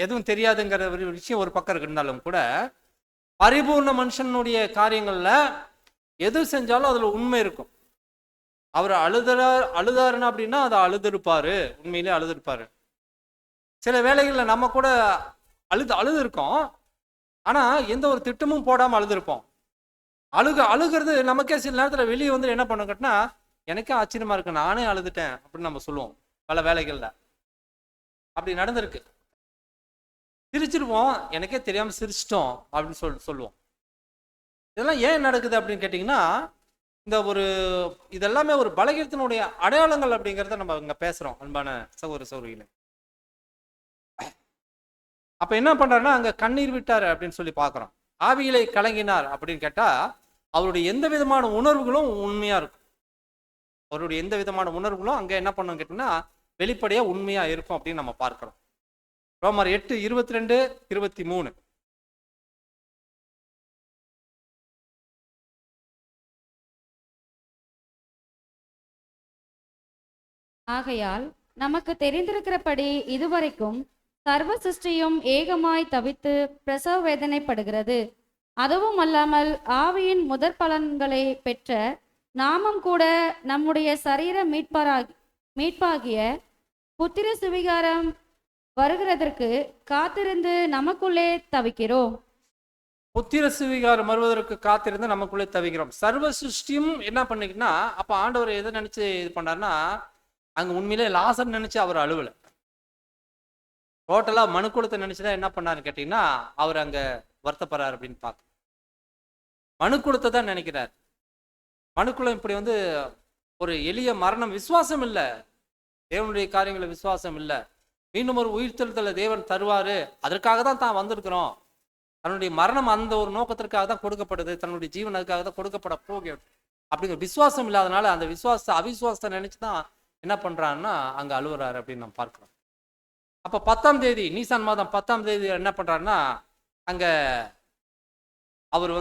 எதுவும் தெரியாதுங்கிற ஒரு விஷயம் ஒரு பக்கம் இருந்தாலும் கூட, பரிபூர்ண மனுஷனுடைய காரியங்கள்ல எது செஞ்சாலும் அதுல உண்மை இருக்கும். அவர் அழுதாருன்னா அப்படின்னா அதை அழுதுருப்பாரு, உண்மையிலே அழுதுருப்பாரு. சில வேளைகள்ல நம்ம கூட அழுது இருக்கோம், ஆனா எந்த ஒரு திட்டமும் போடாம அழுதுருப்போம். அழுகிறது நமக்கே சில நேரத்துல வெளியே என்ன பண்ண கேட்டா, எனக்கே ஆச்சரியமா இருக்கு, நானே அழுதுட்டேன் அப்படின்னு நம்ம சொல்லுவோம். பல வேலைகள்ல அப்படி நடந்திருக்கு. சிரிச்சிருவோம், எனக்கே தெரியாம சிரிச்சிட்டோம் அப்படின்னு சொல்லுவோம். இதெல்லாம் ஏன் நடக்குது அப்படின்னு கேட்டீங்கன்னா, இதெல்லாமே ஒரு பலகீனத்தினுடைய அடையாளங்கள் அப்படிங்கிறத நம்ம இங்க பேசுறோம். அன்பான சகோதர சகோதரிகளே, அப்ப என்ன பண்றாருன்னா அங்க கண்ணீர் விட்டாரு அப்படின்னு சொல்லி பாக்குறோம். ஆவியிலே கலங்கினார் அப்படின்னு கேட்டா, அவருடைய எந்த விதமான உணர்வுகளும் உண்மையா இருக்கும். அவருடைய எந்த விதமான உணர்வுகளும் அங்க என்ன பண்ணும் கேட்டீங்கன்னா வெளிப்படையா உண்மையா இருக்கும் அப்படின்னு நம்ம பார்க்கிறோம். ரோமர் 8:22-23. ஆகையால் நமக்கு தெரிந்திருக்கிறபடி இதுவரைக்கும் சர்வ சிருஷ்டியும் ஏகமாய் தவித்து பிரசவ வேதனைப்படுகிறது. அதுவும் அல்லாமல் ஆவியின் முதற் பலன்களை பெற்ற நாமும் கூட நம்முடைய சரீர மீட்பாகிய புத்திர சுவிகாரம் வருகிறதற்கு காத்திருந்து நமக்குள்ளே தவிக்கிறோம். புத்திர சுவிகாரம் வருவதற்கு காத்திருந்து நமக்குள்ளே தவிக்கிறோம். சர்வ சிருஷ்டியும் என்ன பண்ணிக்கின்னா, அப்ப ஆண்டவர் எதை நினைச்சு இது பண்ணாருன்னா, அங்க உண்மையிலே லாசர் நினைச்சு அவர் அழுவல. டோட்டலா மனுக்குலத்தை நினைச்சுதான் என்ன பண்ணாருன்னு கேட்டீங்கன்னா அவர் அங்க வருத்தப்படுறாரு அப்படின்னு பார்க்க. மனுக்குலத்தை தான் நினைக்கிறார். மனுக்குலம் இப்படி ஒரு எளிய மரணம், விசுவாசம் இல்லை, தேவனுடைய காரியங்களை விசுவாசம் இல்லை. மீண்டும் ஒரு உயிர்த்தெழுதலை தேவன் தருவாரு, அதற்காக தான் வந்திருக்கிறோம். தன்னுடைய மரணம் அந்த ஒரு நோக்கத்திற்காக தான் கொடுக்கப்படுது, தன்னுடைய ஜீவன் அதுக்காக தான் கொடுக்கப்பட போக அப்படிங்கிற விசுவாசம் இல்லாதனால அந்த அவிசுவாசத்தை நினைச்சுதான் என்ன பண்றாருன்னா அங்க அழுவுறாரு அப்படின்னு நம்ம பார்க்கிறோம். அப்ப 10ஆம் தேதி, நீசான் மாதம் 10ஆம் தேதி என்ன பண்றாருன்னா அங்க அவர்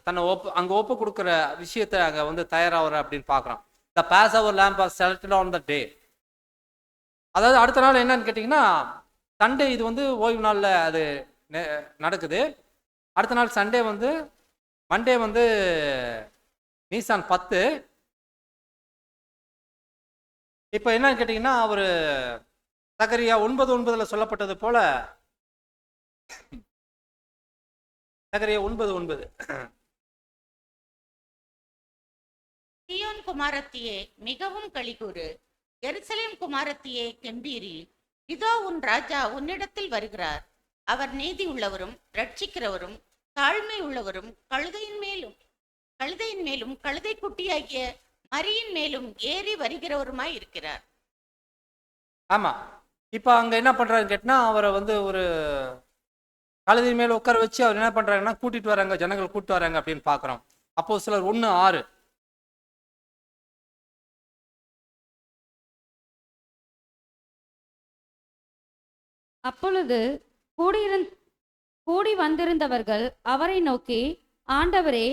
தன்னை அங்க ஒப்பு கொடுக்குற விஷயத்தை அங்க தயாராகிற அப்படின்னு பார்க்குறோம். The Passover lamb was selected on the day. அதாவது அடுத்த நாள் என்னன்னு கேட்டிங்கன்னா சண்டே, இது ஓய்வு நாளில் அது நடக்குது. அடுத்த நாள் சண்டே மண்டே நீசான் 10. இப்போ என்னன்னு கேட்டிங்கன்னா, அவர் சகரியா 9:9 சொல்லப்பட்டது போல, சகரியா 9:9 சீயோன் குமாரத்தியே மிகவும் களிகூரு, எருசலேம் குமாரத்தியே கெம்பீரி, இதோ உன் ராஜா உன்னிடத்தில் வருகிறார். அவர் நீதி உள்ளவரும் ரட்சிக்கிறவரும் தாழ்மை உள்ளவரும் கழுதையின் மேலும் கழுதை குட்டியாகிய மரியின் மேலும் ஏறி வருகிறவருமாய் இருக்கிறார். ஆமா, இப்போ அங்க என்ன பண்றாருன்னு கேட்டினா, அவரை ஒரு கழுதை மேல உட்கார வச்சு அவர் என்ன பண்றாங்கன்னா கூட்டிட்டு வராங்க, ஜனங்கள் கூட்டிட்டு வராங்க அப்படின்னு பாக்குறோம். அப்போஸ்தலர் 1:6. அப்பொழுது கூடி வந்திருந்தவர்கள் அவரை நோக்கி, ஆண்டவரே,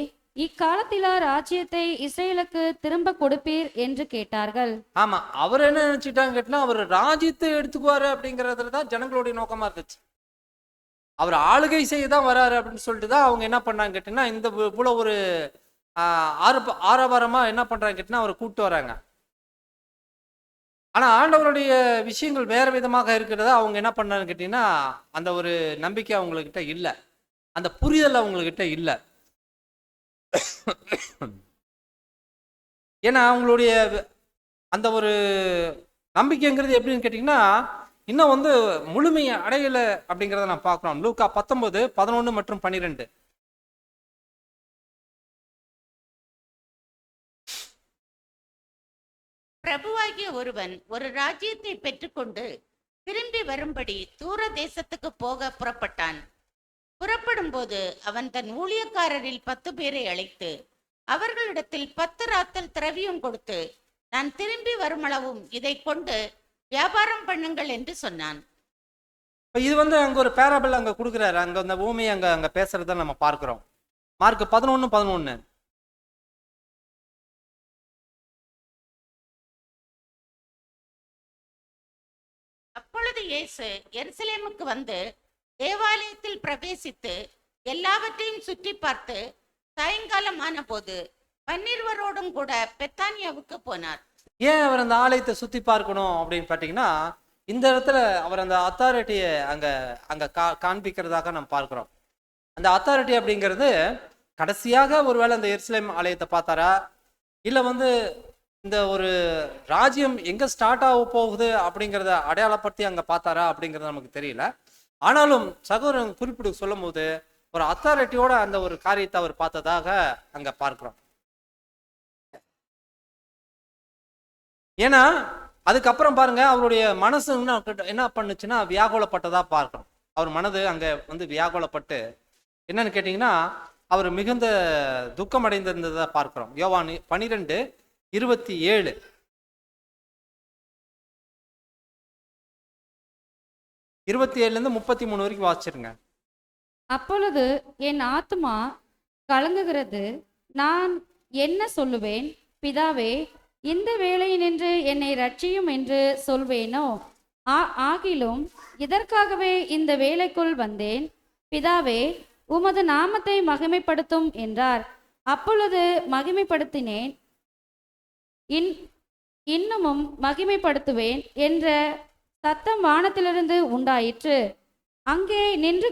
இக்காலத்திலா ராஜ்யத்தை இஸ்ரேலுக்கு திரும்ப கொடுப்பீர் என்று கேட்டார்கள். ஆமா, அவர் என்ன நினைச்சிட்டாங்க கேட்டினா, அவர் ராஜ்யத்தை எடுத்துக்குவாரு அப்படிங்கறதுல தான் ஜனங்களுடைய நோக்கமா இருந்துச்சு. அவர் ஆளுகை செய்ய தான் வராரு அப்படின்னு சொல்லிட்டு தான் அவங்க என்ன பண்ணாங்க கேட்டிங்கன்னா, இந்த இவ்வளவு ஒரு ஆரவாரமா என்ன பண்றாங்க கேட்டினா அவரை கூப்பிட்டு வராங்க. ஆனா ஆண்டவருடைய விஷயங்கள் வேற விதமாக இருக்கிறதா அவங்க என்ன பண்ணான்னு கேட்டீங்கன்னா, அந்த ஒரு நம்பிக்கை அவங்கக்கிட்ட இல்லை, அந்த புரிதல் அவங்கக்கிட்ட இல்லை. ஏன்னா அவங்களுடைய அந்த ஒரு நம்பிக்கைங்கிறது எப்படின்னு கேட்டிங்கன்னா, இன்னும் முழுமையை அடையலை அப்படிங்கிறத நான் பார்க்குறோம். லூக்கா 19:11 மற்றும் 12. பிரபுவாகிய ஒருவன் ஒரு ராஜ்யத்தை பெற்றுக்கொண்டு திரும்பி வரும்படி தூர தேசத்துக்கு போக புறப்பட்டான். புறப்படும் போது அவன் தன் ஊழியக்காரரில் 10 பேரை அழைத்து அவர்களிடத்தில் 10 ராத்தல் திரவியம் கொடுத்து, நான் திரும்பி வருமளவும் இதை கொண்டு வியாபாரம் பண்ணுங்கள் என்று சொன்னான். இது அங்க ஒரு பேராபிள் அங்க கொடுக்குறாரு. அங்க அந்த ஊமையை அங்க பேசுறத நம்ம பார்க்கிறோம். மார்க் 11:11. அப்பொழுது இயேசு எருசலேமுக்கு வந்து தேவாலயத்தில் பிரவேசித்து எல்லாவற்றையும் சுற்றி பார்த்து சாயங்காலம் ஆன போது 12 கூட பெத்தானியாவுக்கு போனார். ஏன் அவர் அந்த ஆலயத்தை சுத்தி பார்க்கணும் அப்படின்னு பார்த்தீங்கன்னா, இந்த இடத்துல அவர் அந்த அத்தாரிட்டியை அங்க காண்பிக்கிறதாக நம்ம பார்க்கிறோம். அந்த அத்தாரிட்டி அப்படிங்கிறது கடைசியாக ஒருவேளை அந்த எருசலேம் ஆலயத்தை பார்த்தாரா, இல்லை இந்த ஒரு ராஜ்யம் எங்க ஸ்டார்ட் ஆக போகுது அப்படிங்கிறத அடையாளப்படுத்தி அங்க பார்த்தாரா அப்படிங்கிறது நமக்கு தெரியல. ஆனாலும் சகோதரன் குறிப்பிட்டு சொல்லும் போது ஒரு அத்தாரிட்டியோட அந்த ஒரு காரியத்தை அவர் பார்த்ததாக அங்க பார்க்கிறோம். ஏன்னா அதுக்கப்புறம் பாருங்க, அவருடைய மனசு என்ன பண்ணுச்சுன்னா வியாகுலப்பட்டதா பார்க்கிறோம். அவர் மனது அங்க வியாகுலப்பட்டு என்னன்னு கேட்டீங்கன்னா, அவர் மிகுந்த துக்கம் அடைந்திருந்ததை பார்க்கிறோம். யோவான் 12:27. இருந்து 33 வரைக்கும் வாசிச்சிருங்க. அப்பொழுது என் ஆத்துமா கலங்குகிறது, நான் என்ன சொல்லுவேன்? பிதாவே, இந்த வேளையினின்று என்னை ரட்சியும் என்று சொல்வேனோ? ஆகிலும் இதற்காகவே இந்த வேலைக்குள் வந்தேன். பிதாவே, உமது நாமத்தை மகிமைப்படுத்தும் என்றார். அப்பொழுது மகிமைப்படுத்தினேன், இன்னமும் மகிமைப்படுத்துவேன் என்ற சத்தம் வானத்திலிருந்து உண்டாயிற்று. அங்கே நின்று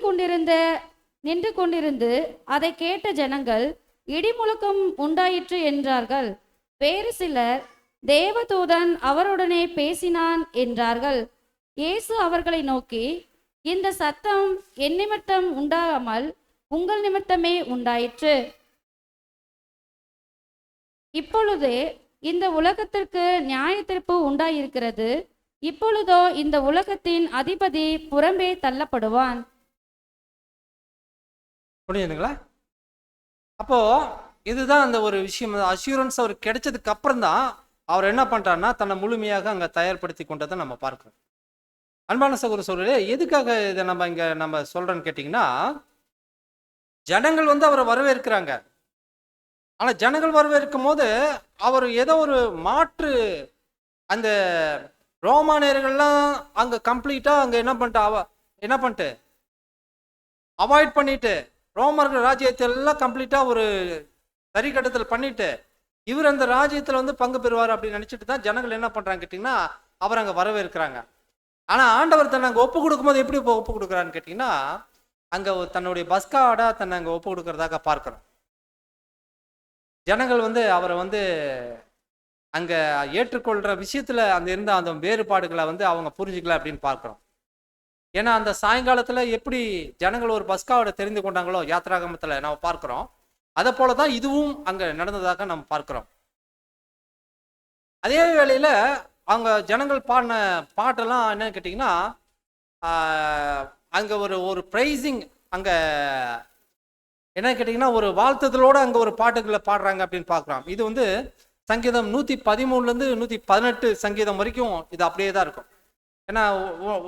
கொண்டிருந்து அதை கேட்ட ஜனங்கள், இடிமுழக்கம் உண்டாயிற்று என்றார்கள். வேறு சிலர், தேவதூதன் அவருடனே பேசினான் என்றார்கள். இயேசு அவர்களை நோக்கி, இந்த சத்தம் என் நிமித்தம் உண்டாகாமல் உங்கள் நிமித்தமே உண்டாயிற்று. இப்பொழுதே இந்த உலகத்திற்கு நியாயத்தீர்ப்பு உண்டாயிருக்கிறது. இப்பொழுதோ இந்த உலகத்தின் அதிபதி புறம்பே தள்ளப்படுவான். புரியுதுங்களா? அப்போ இதுதான் அந்த ஒரு விஷயம். அஷூரன்ஸ் அவர் கிடைச்சதுக்கு அப்புறம் தான் அவர் என்ன பண்றாருன்னா தன்னை முழுமையாக அங்க தயார்படுத்தி கொண்டதை நம்ம பார்க்கிறோம். அன்பான சகோதர சகோதரரே, எதுக்காக இதை நம்ம சொல்றோன்னு கேட்டீங்கன்னா, ஜனங்கள் அவரை வரவேற்கிறாங்க. ஆனா ஜனங்கள் வரவேற்கும் போது அவர் ஏதோ ஒரு மாற்று அந்த ரோமானியர்கள்லாம் அங்க கம்ப்ளீட்டா அங்க என்ன பண்ணிட்டு அவாய்ட் பண்ணிட்டு ரோமர்கள் ராஜ்யத்தை எல்லாம் கம்ப்ளீட்டா ஒரு சரி கட்டத்தில் பண்ணிட்டு இவர் அந்த ராஜ்யத்துல வந்து பங்கு பெறுவார் அப்படின்னு நினைச்சிட்டு தான் ஜனங்கள் என்ன பண்றாங்க கேட்டீங்கன்னா அவர் அங்க வரவேற்கிறாங்க. ஆனா ஆண்டவர் தன்னை அங்க ஒப்பு கொடுக்கும்போது எப்படி ஒப்பு கொடுக்குறான்னு கேட்டீங்கன்னா அங்க தன்னுடைய பஸ்காவோட தன்னை அங்க ஒப்பு கொடுக்கறதாக பார்க்கிறோம். ஜனங்கள் வந்து அவரை வந்து அங்க ஏற்றுக்கொள்ற விஷயத்துல அந்த இருந்த அந்த வேறுபாடுகளை வந்து அவங்க புரிஞ்சுக்கல அப்படின்னு பார்க்கிறோம். ஏன்னா அந்த சாயங்காலத்துல எப்படி ஜனங்கள் ஒரு பஸ்காவோட தெரிந்து கொண்டாங்களோ யாத்ராகமத்துல நம்ம பார்க்கிறோம், அதை போலதான் இதுவும் அங்க நடந்ததாக நம்ம பார்க்கிறோம். அதே வேளையில அவங்க ஜனங்கள் பாடின பாட்டெல்லாம் என்னன்னு கேட்டீங்கன்னா அங்க ஒரு பிரைசிங், அங்க என்ன கேட்டீங்கன்னா ஒரு வாழ்த்துதலோட அங்க ஒரு பாட்டுகளை பாடுறாங்க அப்படின்னு பார்க்கிறோம். இது வந்து சங்கீதம் 113 118 சங்கீதம் வரைக்கும் இது அப்படியே தான் இருக்கும். ஏன்னா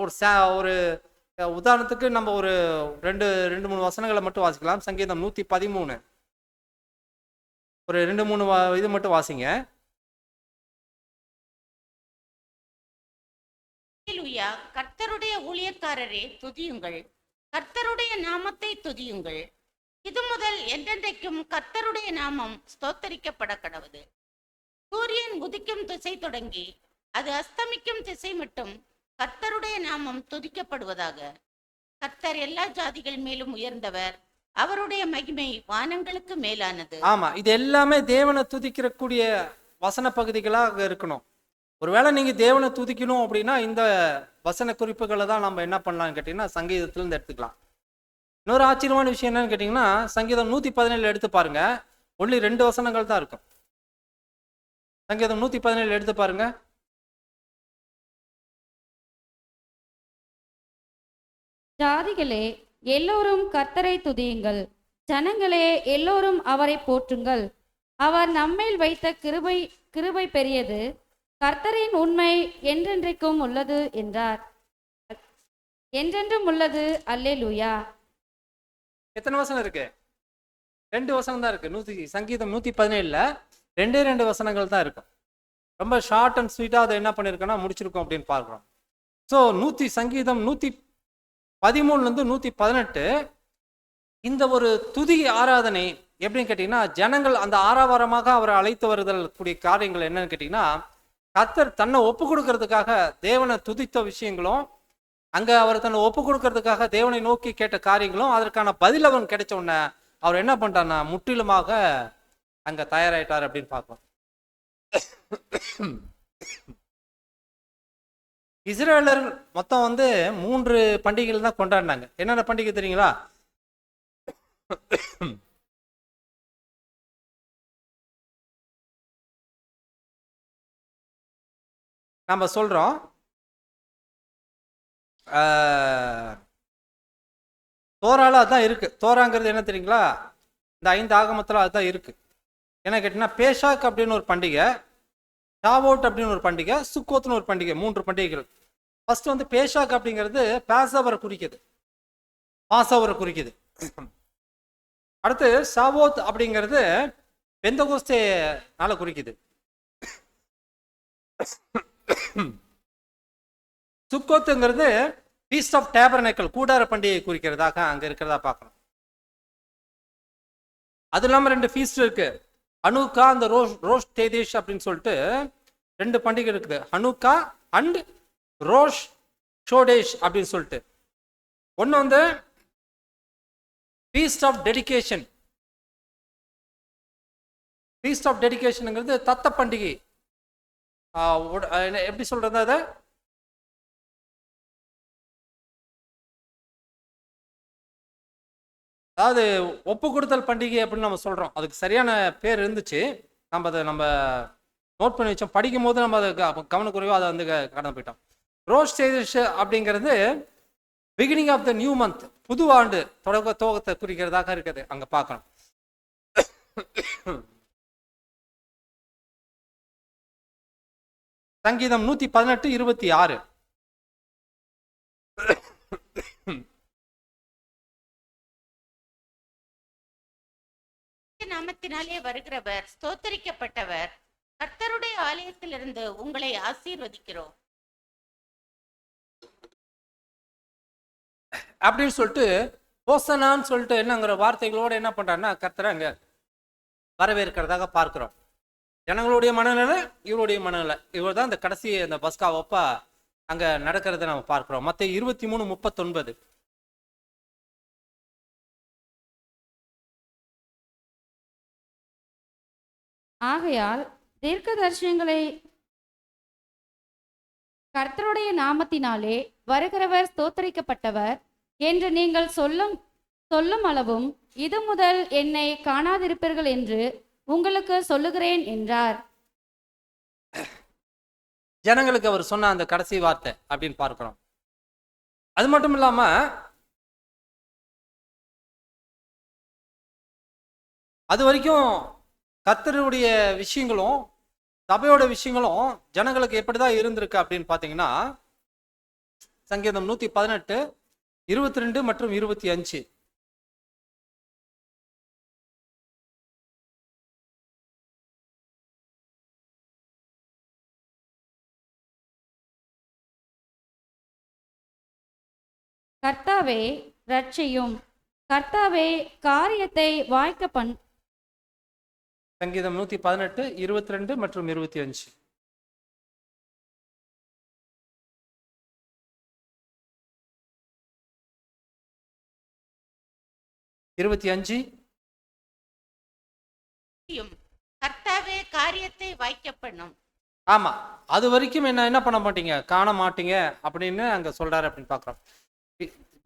ஒரு உதாரணத்துக்கு நம்ம ஒரு ரெண்டு மூணு வசனங்களை மட்டும் வாசிக்கலாம். சங்கீதம் 113 ஒரு 2-3 இது மட்டும் வாசிங்க. கர்த்தருடைய ஊழியக்காரரே துதியுங்கள், கர்த்தருடைய நாமத்தை துதியுங்கள். இது முதல் என்றென்றைக்கும் கர்த்தருடைய நாமம் ஸ்தோத்தரிக்கப்பட கடவுது. சூரியன் உதிக்கும் திசை தொடங்கி அது அஸ்தமிக்கும் திசை மட்டும் கர்த்தருடைய நாமம் துதிக்கப்படுவதாக. கர்த்தர் எல்லா ஜாதிகள் மேலும் உயர்ந்தவர், அவருடைய மகிமை வானங்களுக்கு மேலானது. ஆமா, இது எல்லாமே தேவனை துதிக்கிற கூடிய வசன பகுதிகளாக இருக்கணும். ஒருவேளை நீங்க தேவனை துதிக்கணும் அப்படின்னா இந்த வசன குறிப்புகளை தான் நம்ம என்ன பண்ணலாம்னு கேட்டீங்கன்னா சங்கீதத்துல இருந்து எடுத்துக்கலாம். இன்னொரு ஆச்சரியமான விஷயம் என்னன்னு கேட்டீங்கன்னா சங்கீதம் 117 எடுத்து பாருங்க, ஒன்லி 2 வசனங்கள் தான் இருக்கும். சங்கீதம் 117 எடுத்து பாருங்க. ஜாதிகளே எல்லோரும் கர்த்தரை துதியுங்கள், ஜனங்களே எல்லோரும் அவரை போற்றுங்கள். அவர் நம்மேல் வைத்த கிருபை பெரியது, கர்த்தரின் உண்மை என்றென்றைக்கும் உள்ளது என்றார். என்றென்றும் உள்ளது. அல்லேலூயா. எத்தனை வசனம் இருக்கு? 2 வசனம் தான் இருக்கு. சங்கீதம் 117 2 வசனங்கள் தான் இருக்கும். ரொம்ப ஷார்ட் அண்ட் ஸ்வீட்டா அதை என்ன பண்ணிருக்கோம்னா முடிச்சிருக்கோம் அப்படின்னு பார்க்கிறோம். ஸோ சங்கீதம் 113 118 இந்த ஒரு துதி ஆராதனை எப்படின்னு கேட்டீங்கன்னா ஜனங்கள் அந்த ஆரவாரமாக அவரை அழைத்து வருதல் கூடிய காரியங்கள் என்னன்னு கேட்டீங்கன்னா கர்த்தர் தன்னை ஒப்பு கொடுக்கறதுக்காக தேவனை துதித்த விஷயங்களும், அங்க அவர் தன்னை ஒப்பு கொடுக்கறதுக்காக தேவனை நோக்கி கேட்ட காரியங்களும், அதற்கான பதில் அவன் கிடைச்ச உடனே அவர் என்ன பண்றாருன்னா முற்றிலுமாக அங்க தயாராயிட்டார் அப்படின்னு பார்க்கலாம். இஸ்ரேலர் மொத்தம் 3 பண்டிகைகள் தான் கொண்டாடினாங்க. என்னென்ன பண்டிகை தெரியுங்களா? நம்ம சொல்றோம் தோரால அதுதான் இருக்கு. தோராங்கிறது என்ன தெரியுங்களா? இந்த 5 ஆகமத்துல அதுதான் இருக்கு. என்ன கேட்டீங்கன்னா பேஷாக் அப்படின்னு ஒரு பண்டிகை, ஷாவோட் அப்படின்னு ஒரு பண்டிகை, சுக்கோத்னு ஒரு பண்டிகை, 3 பண்டிகைகள். ஃபர்ஸ்ட் பேஷாக் அப்படிங்கிறது பாஸ்ஓவரை குறிக்குது, பாஸ்ஓவரை குறிக்குது. அடுத்து ஷாவோத் அப்படிங்கிறது பெந்தகோஸ்தே நாளை குறிக்குது. சுக்கோத்துங்கிறது ஃபீஸ்ட் ஆஃப் டேபர்னேக்கல் கூடார பண்டிகை குறிக்கிறதாக அங்க இருக்கிறதா பார்க்கணும். அது இல்லாம 2 ஃபீஸ்ட் இருக்கு. ஹனுக்கா அந்த ரோஷ் தேதேஷ் அப்படின்னு சொல்லிட்டு 2 பண்டிகை இருக்குது. ஹனுக்கா அண்ட் ரோஷ் ஷோடேஷ் அப்படின்னு சொல்லிட்டு. ஒன்று feast of dedication. Feast of டெடிகேஷனுங்கிறது தத்த பண்டிகை. எப்படி சொல்றது? அதை அதாவது ஒப்பு கொடுத்தல் பண்டிகை அப்படின்னு நம்ம சொல்றோம். அதுக்கு சரியான பேர் இருந்துச்சு, அதை நோட் பண்ணி வச்சோம். படிக்கும் போது நம்ம அதை கவனக்குறைவோ அதை கடந்து போயிட்டோம். ரோஷ் சேதேஷ் அப்படிங்கிறது beginning of the new month, புது ஆண்டு துவக்கத்தை குறிக்கிறதாக இருக்குது. அங்க பார்க்கணும். சங்கீதம் 118 26 நாமத்தினாலே வருகிறவர் ஸ்தோத்தரிக்கப்பட்டவர், கர்த்தருடைய ஆலயத்திலிருந்து உங்களை ஆசீர்வதிக்கிறோம் அப்படின்னு சொல்லிட்டு ஹோசனான்னு சொல்லிட்டு என்னங்கிற வார்த்தைகளோட என்ன பண்றாருன்னா கர்த்தரை அங்க வரவேற்கிறதாக பார்க்கிறோம். ஜனங்களுடைய மனநிலை, இவருடைய மனநிலை, இவர் தான் இந்த கடைசி இந்த பஸ்காவப்ப அங்க நடக்கிறத நம்ம பார்க்கிறோம். மத்தேயு 23:39. ஆகையால் தீர்க்கதரிசனங்களை கர்த்தருடைய நாமத்தினாலே வருகிறவர் ஸ்தோத்தரிக்கப்பட்டவர் என்று நீங்கள் சொல்லும் அளவும் இது முதல் என்னை காணாதிருப்பீர்கள் என்று உங்களுக்கு சொல்லுகிறேன் என்றார். ஜனங்களுக்கு அவர் சொன்ன அந்த கடைசி வார்த்தை அப்படின்னு பார்க்கிறோம். அது மட்டும் இல்லாம அது வரைக்கும் கர்த்தருடைய விஷயங்களும் சபையோட விஷயங்களும் ஜனங்களுக்கு எப்படிதான் இருந்திருக்கு அப்படின்னு பாத்தீங்கன்னா, சங்கீதம் 118, 22 மற்றும் 25. கர்த்தாவே ரட்சியும், கர்த்தாவே காரியத்தை வாய்க்க சங்கீதம் 118, 22 மற்றும் 25. கர்த்தாவே காரியத்தை வாய்க்க பண்ணும். ஆமா, அது வரைக்கும் என்ன பண்ண மாட்டீங்க, காண மாட்டீங்க அப்படின்னு அங்க சொல்றாரு அப்படின்னு பாக்குறோம்.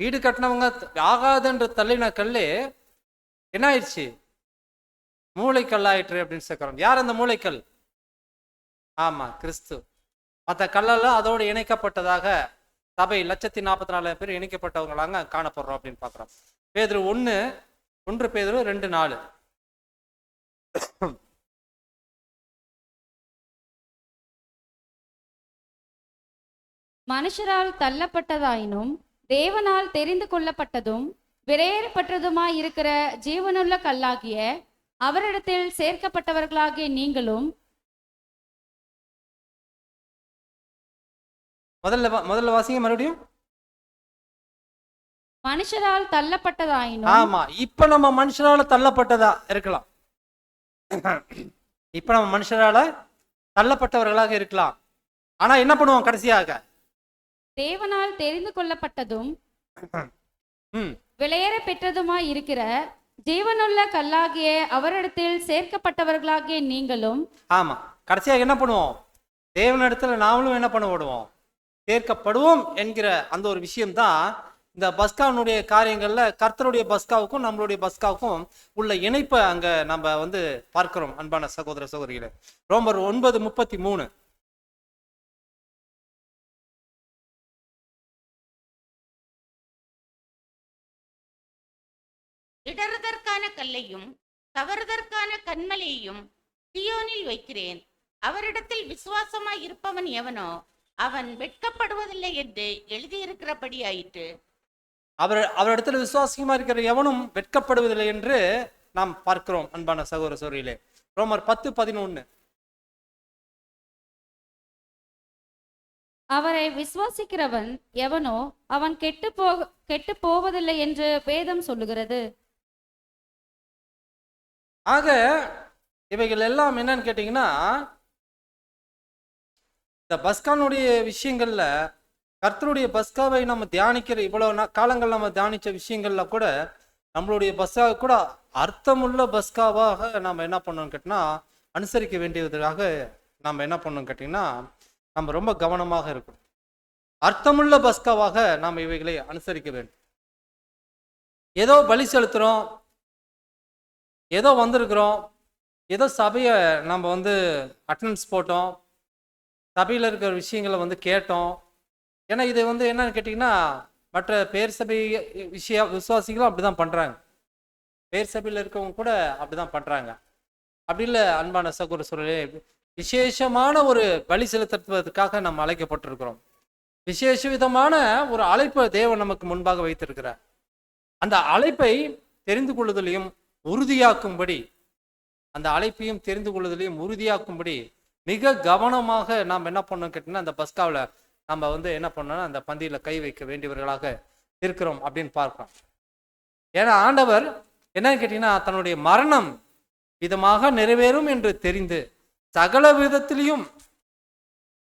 வீடு கட்டினவங்க ஆகாதுன்ற தள்ளின கல்லு என்ன ஆயிடுச்சு, மூளைக்கல் ஆயிற்று அப்படின்னு சேர்க்கிறோம். யார் அந்த மூளைக்கல்? ஆமா, கிறிஸ்து. மற்ற கல்லெல்லாம் அதோடு இணைக்கப்பட்டதாக சபை 144,000 பேர் இணைக்கப்பட்டவங்களாங்க காணப்படுறோம் அப்படின்னு பாக்குறோம். பேதுரு 1 பேதுரு 2:4. மனுஷரால் தள்ளப்பட்டதாயினும் தேவனால் தெரிந்து கொள்ளப்பட்டதும் விரையேறப்பட்டதுமாய் இருக்கிற ஜீவனுள்ள கல்லாகிய அவரிடத்தில் சேர்க்கப்பட்டவர்களாகிய நீங்களும். முதல்ல வாசிங்க மறுபடியும். மனுஷரால் தள்ளப்பட்டதாயினும். ஆமா, இப்ப நம்ம மனுஷரால தள்ளப்பட்டதா இருக்கலாம். இப்ப நம்ம மனுஷரால தள்ளப்பட்டவர்களாக இருக்கலாம். ஆனா என்ன பண்ணுவோம் கடைசியாக? தேவனால் தெரிந்து கொள்ளப்பட்டதும் விலையேற பெற்றதுமாய் இருக்கிற ஜீவனுள்ள கல்லாகிய அவரிடத்தில் சேர்க்கப்பட்டவர்களாகிய நீங்களும். ஆமா, கடைசியாக என்ன பண்ணுவோம்? தேவனிடத்துல நாமளும் என்ன பண்ணுவோம்? சேர்க்கப்படுவோம் என்கிற அந்த ஒரு விஷயம்தான் இந்த பஸ்காவுடைய காரியங்கள்ல கர்த்தருடைய பஸ்காவுக்கும் நம்மளுடைய பஸ்காவுக்கும் உள்ள இணைப்பை அங்க நம்ம பார்க்கிறோம். அன்பான சகோதர சகோதரிகளே, ரோமர் 9:33. இடறுதற்கான கல்லையும் தவறுதற்கான கண்மலையையும் சீயோனில் வைக்கிறேன். அவரிடத்தில் விசுவாசமாய் இருப்பவன் எவனோ அவன் வெட்கப்படுவதில்லை என்று எழுதியிருக்கிறபடி ஆயிற்று. அவரிடத்துல விசுவாசமா இருக்கிற எவனும் வெட்கப்படுவதில்லை என்று நாம் பார்க்கிறோம். அன்பான சகோதர சகோதரிகளே, ரோமர் 10:11. அவரை விசுவாசிக்கிறவன் எவனோ அவன் கெட்டு போவதில்லை என்று வேதம் சொல்லுகிறது. ஆக இவைகள் எல்லாம் என்னன்னு கேட்டீங்கன்னா, இந்த பஸ்கானுடைய விஷயங்கள்ல கர்த்தருடைய பஸ்காவை நம்ம தியானிக்கிற இவ்வளவு காலங்கள் நம்ம தியானிச்ச விஷயங்கள்ல கூட நம்மளுடைய பஸ்காவை கூட அர்த்தமுள்ள பஸ்காவாக நம்ம என்ன பண்ணணும்னு கேட்டீங்கன்னா அனுசரிக்க வேண்டியதுக்காக நம்ம என்ன பண்ணணும் கேட்டீங்கன்னா நம்ம ரொம்ப கவனமாக இருக்கணும். அர்த்தமுள்ள பஸ்காவாக நாம் இவைகளை அனுசரிக்க வேண்டும். ஏதோ பலி செலுத்துறோம், ஏதோ வந்திருக்கிறோம், ஏதோ சபையை நம்ம அட்டண்டன்ஸ் போட்டோம், சபையில் இருக்கிற விஷயங்களை கேட்டோம். ஏன்னா இது என்னன்னு கேட்டிங்கன்னா மற்ற பேர் சபை விசுவாசிகளும் அப்படிதான் பண்ணுறாங்க, பேர் சபையில் இருக்கவங்க கூட அப்படிதான் பண்ணுறாங்க. அப்படி இல்லை அன்பான சகோதர சூழலே, விசேஷமான ஒரு பலி செலுத்துவதற்காக நம்ம அழைக்கப்பட்டிருக்கிறோம். விசேஷ விதமான ஒரு அழைப்பை தேவன் நமக்கு முன்பாக வைத்திருக்கிறார். அந்த அழைப்பை தெரிந்து கொள்ளுதலையும் உறுதியாக்கும்படி, அந்த அழைப்பையும் தெரிந்து கொள்ளுதலையும் உறுதியாக்கும்படி மிக கவனமாக நாம் என்ன பண்ணோம் கேட்டீங்கன்னா அந்த பஸ்காவில் நம்ம என்ன பண்ணோம்னா அந்த பந்தியில கை வைக்க வேண்டியவர்களாக இருக்கிறோம் அப்படின்னு பார்க்கிறோம். ஏன்னா ஆண்டவர் என்னன்னு கேட்டீங்கன்னா, தன்னுடைய மரணம் விதமாக நிறைவேறும் என்று தெரிந்து சகல விதத்திலையும்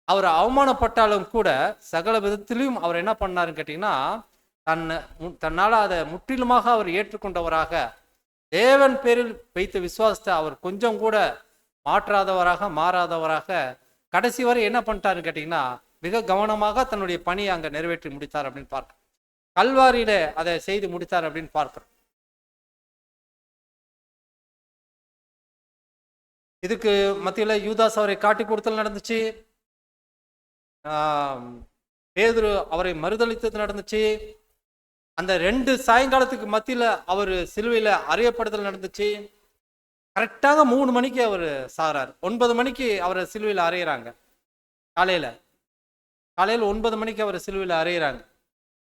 அவர் அவமானப்பட்டாலும் கூட சகல விதத்திலையும் அவர் என்ன பண்ணாருன்னு கேட்டீங்கன்னா, தன்னால் அதை முற்றிலுமாக அவர் ஏற்றுக்கொண்டவராக, தேவன் பேரில் வைத்த விசுவாசத்தை அவர் கொஞ்சம் கூட மாறாதவராக கடைசி வரை என்ன பண்ணிட்டாருன்னு கேட்டீங்கன்னா, மிக கவனமாக தன்னுடைய பணியை அங்கே நிறைவேற்றி முடித்தார் அப்படின்னு பார்க்கிறோம். கல்வாரியில அதை செய்து முடித்தார் அப்படின்னு பார்க்கிறோம். இதுக்கு மத்தியில யூதாஸ் அவரை காட்டி கொடுத்தல் நடந்துச்சு, பேதுரு அவரை மறுதளித்தது நடந்துச்சு, அந்த 2 சாயங்காலத்துக்கு மத்தியில அவர் சிலுவையில அறையப்படுதல் நடந்துச்சு. கரெக்டாக 3 மணிக்கு அவர் சாகிறார். 9 மணிக்கு அவரை சிலுவையில் அறையிறாங்க. காலையில 9 மணிக்கு அவர் சிலுவையில் அறையிறாங்க.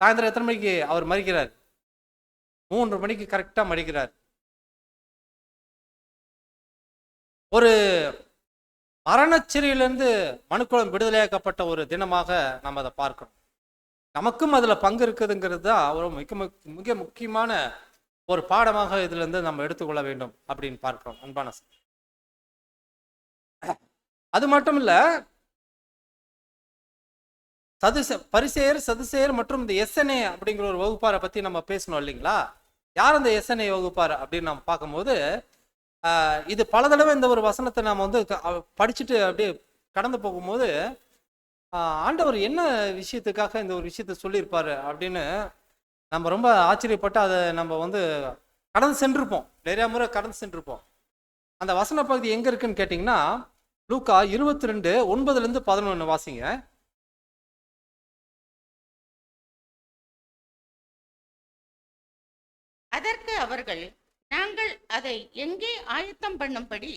சாயந்தரம் எத்தனை மணிக்கு அவர் மறிக்கிறார்? 3 மணிக்கு கரெக்டா மறிக்கிறார். ஒரு மரணச்சிறையிலிருந்து மனுக்குளம் விடுதலையாக்கப்பட்ட ஒரு தினமாக நம்ம அதை பார்க்கிறோம். நமக்கும் அதுல பங்கு இருக்குதுங்கிறது தான் ஒரு மிக முக்கியமான ஒரு பாடமாக இதுல இருந்து நம்ம எடுத்துக்கொள்ள வேண்டும் அப்படின்னு பார்க்கிறோம். அன்பான அது மட்டும் இல்ல, பரிசேயர், சதுசேயர் மற்றும் இந்த எஸ்என்ஏ அப்படிங்கிற ஒரு வகுப்பாரை பத்தி நம்ம பேசணும் இல்லைங்களா? யார் அந்த எஸ்என்ஏ வகுப்பார் அப்படின்னு நம்ம பார்க்கும்போது, இது பல தடவை இந்த ஒரு வசனத்தை நாம் வந்து படிச்சுட்டு அப்படியே கடந்து போகும்போது, ஆண்டவர் என்ன விஷயத்துக்காக இந்த ஒரு விஷயத்த சொல்லியிருப்பாரு அப்படின்னு நம்ம ரொம்ப ஆச்சரியப்பட்டு அதை நம்ம வந்து கடந்து சென்றிருப்போம், நிறைய முறை கடந்து சென்றிருப்போம். அந்த வசன பகுதி எங்க இருக்குன்னு கேட்டிங்கன்னா, லூக்கா 22 9-11 வாசிங்க. அதற்கு அவர்கள், நாங்கள் அதை எங்கே ஆயத்தம் பண்ணும்படி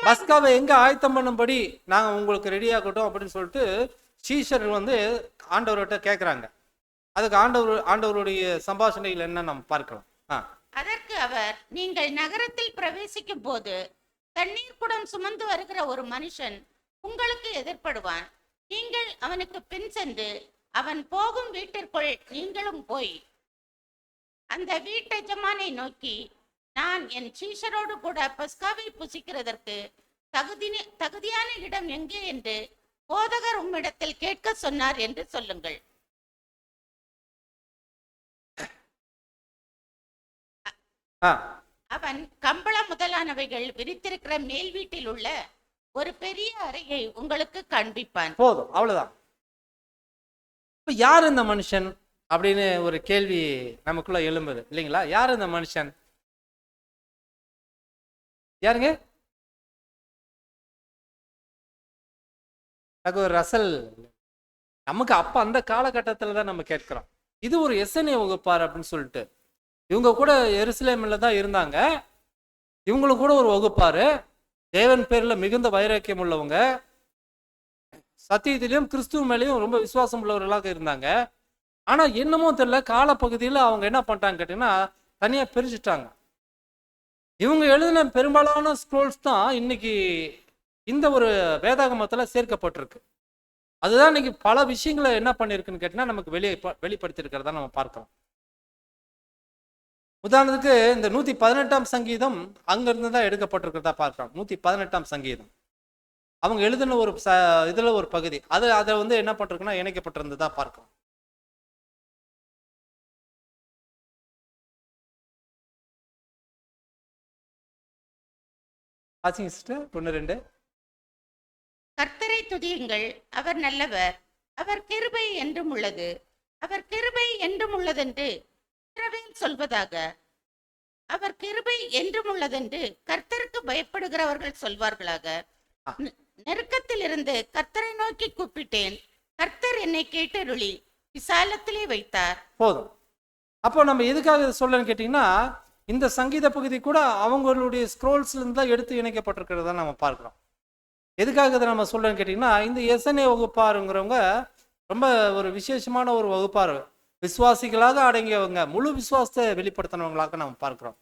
பஸ்காவை எங்க ஆயத்தம் பண்ணும்படி நாங்க உங்களுக்கு ரெடி ஆகட்டும் அப்படின்னு சொல்லிட்டு சீஷர் வந்து ஆண்டவர்கிட்ட கேட்கிறாங்க. அதுக்கு ஆண்டவருடைய சம்பாஷணைகள் என்ன நம்ம பார்க்கலாம். அதற்கு அவர், நீங்கள் நகரத்தில் பிரவேசிக்கும் போது தண்ணீர் குடம் சுமந்து வருகிற ஒரு மனுஷன் உங்களுக்கு எதிர்ப்படுவான். நீங்கள் அவனுக்கு பின் சென்று அவன் போகும் வீட்டிற்குள் நீங்களும் போய் அந்த வீட்டெஜமானை நோக்கி, நான் என் சீஷரோடு கூட பஸ்காவை புசிக்கிறதற்கு தகுதியான இடம் எங்கே என்று போதகர் உம்மிடத்தில் கேட்க சொன்னார் என்று சொல்லுங்கள். அவன் கம்பள முதலானவைகள் விரித்திருக்கிற மேல் வீட்டில் உள்ள ஒரு பெரிய அறையை உங்களுக்கு காண்பிப்பான். போதும், அவ்வளவுதான். இப்ப யார் இந்த மனுஷன் அப்படின்னு ஒரு கேள்வி நமக்குள்ள எழும்புது இல்லைங்களா? யார் இந்த மனுஷன்? யாருங்க? ரசல். நமக்கு அப்ப அந்த காலகட்டத்துல தான் நம்ம கேட்கிறோம், இது ஒரு எஸ்என்ஏ வகுப்பார் அப்படின்னு சொல்லிட்டு. இவங்க கூட எருசலேம்ல தான் இருந்தாங்க. இவங்களும் கூட ஒரு வகுப்பாரு, தேவன் பேர்ல மிகுந்த வைராக்கியம் உள்ளவங்க, சத்தியத்திலையும் கிறிஸ்துவ மேலேயும் ரொம்ப விசுவாசம் உள்ளவர்களாக இருந்தாங்க. ஆனா என்னமோ தெரியல, காலப்பகுதியில் அவங்க என்ன பண்ணிட்டாங்க கேட்டீங்கன்னா, தனியா பிரிச்சுட்டாங்க. இவங்க எழுதின பெரும்பாலான ஸ்க்ரோல்ஸ் தான் இன்னைக்கு இந்த ஒரு வேதாகமத்துல சேர்க்கப்பட்டிருக்கு. அதுதான் இன்னைக்கு பல விஷயங்களை என்ன பண்ணிருக்குன்னு கேட்டீங்கன்னா நமக்கு வெளிப்படுத்திருக்கிறதா நம்ம பார்க்கிறோம். உதாரணத்துக்கு இந்த 118ஆம் சங்கீதம் அங்கிருந்து தான் எடுக்கப்பட்டிருக்கிறதா பார்க்கிறோம். 118ஆம் சங்கீதம் அவங்க எழுதின ஒரு இதுல ஒரு பகுதி, அதை வந்து என்ன பண்றதுன்னா இணைக்கப்பட்டிருந்ததா பார்க்கிறோம். கர்த்தரை துதியுங்கள், அவர் நல்லவர், அவர் கிருபை என்றும் உள்ளது, அவர் கிருபை என்றும் உள்ளதென்று இஸ்ரவேல் சொல்வதாக. அவர் கிருபை என்றும் உள்ளதென்று கர்த்தருக்கு பயப்படுகிறவர்கள் சொல்வார்களாக. நெருக்கத்தில் இருந்து கர்த்தரை நோக்கி கூப்பிட்டேன், கர்த்தர் என்னை கேட்டருளி விசாலத்திலே வைத்தார். போதும். அப்போ நம்ம எதுக்காக சொல்லன்னு கேட்டீங்கன்னா, இந்த சங்கீத பகுதி கூட அவங்களுடைய ஸ்க்ரோல்ஸ்ல இருந்து தான் எடுத்து இணைக்கப்பட்டிருக்கிறதா நம்ம பார்க்கிறோம். எதுக்காக இதை நம்ம சொல்லன்னு கேட்டீங்கன்னா, இந்த எஸ்என்ஏ வகுப்பாருங்கிறவங்க ரொம்ப ஒரு விசேஷமான ஒரு வகுப்பார், விசுவாசிகளாக அடங்கியவங்க, முழு விசுவாசத்தை வெளிப்படுத்தினவங்களாக நம்ம பார்க்கிறோம்.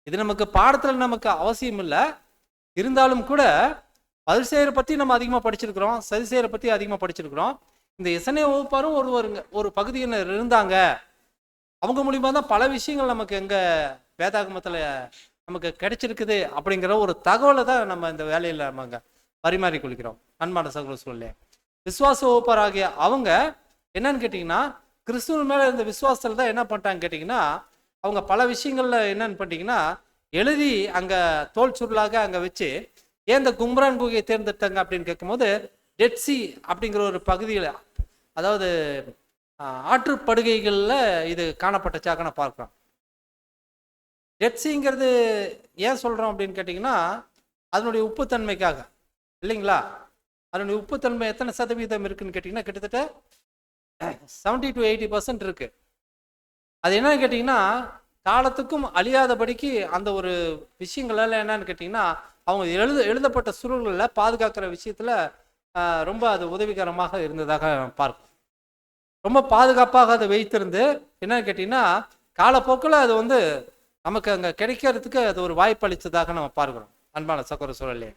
இது நமக்கு பாடத்துல நமக்கு அவசியம் இல்லை, இருந்தாலும் கூட பரிசேயரை பத்தி நம்ம அதிகமா படிச்சிருக்கிறோம், சதுசேயரை பத்தி அதிகமா படிச்சிருக்கிறோம். இந்த எஸ்என்ஏ வகுப்பாரும் ஒரு பகுதியினர் இருந்தாங்க, அவங்க மூலியமா தான் பல விஷயங்கள் நமக்கு எங்க வேதாகமத்துல நமக்கு கிடைச்சிருக்குது அப்படிங்கிற ஒரு தகவலை தான் நம்ம இந்த வேலையில நம்ம பரிமாறி கொள்கிறோம். அன்பான சகோதர சொல்லே விசுவாச வகுப்பராகிய அவங்க என்னன்னு கேட்டீங்கன்னா, கிறிஸ்துவ மேல இருந்த விசுவாசத்துல தான் என்ன பண்ணிட்டாங்க கேட்டீங்கன்னா, அவங்க பல விஷயங்கள்ல என்னன்னு பண்ணிட்டீங்கன்னா எழுதி அங்க தோல் சுருளாக அங்க வச்சு, ஏன் இந்த கும்ரான் குகையை தேர்ந்தெடுத்தாங்க அப்படின்னு கேட்கும்போது, டெட்சி அப்படிங்கிற ஒரு பகுதியில், அதாவது ஆற்றுப்படுகைகளில் இது காணப்பட்டச்சாக நான் பார்க்குறோம். டெட்சிங்கிறது ஏன் சொல்கிறோம் அப்படின்னு கேட்டிங்கன்னா, அதனுடைய உப்புத்தன்மைக்காக இல்லைங்களா? அதனுடைய உப்புத்தன்மை எத்தனை சதவீதம் இருக்குன்னு கேட்டிங்கன்னா, கிட்டத்தட்ட 70 to 80% இருக்கு. அது என்னன்னு கேட்டிங்கன்னா, காலத்துக்கும் அழியாதபடிக்கு அந்த ஒரு விஷயங்கள்லாம் என்னன்னு கேட்டிங்கன்னா, அவங்க எழுதப்பட்ட சுருள்களில் பாதுகாக்கிற விஷயத்தில் ரொம்ப அது உதவிகரமாக இருந்ததாக பார்க்கும். ரொம்ப பாதுகாப்பாக அதை வைத்திருந்து என்னன்னு கேட்டிங்கன்னா, காலப்போக்கில் அது வந்து நமக்கு அங்கே கிடைக்கிறதுக்கு அது ஒரு வாய்ப்பு அளித்ததாக நம்ம பார்க்குறோம். அன்பான சகோதர சூழலே.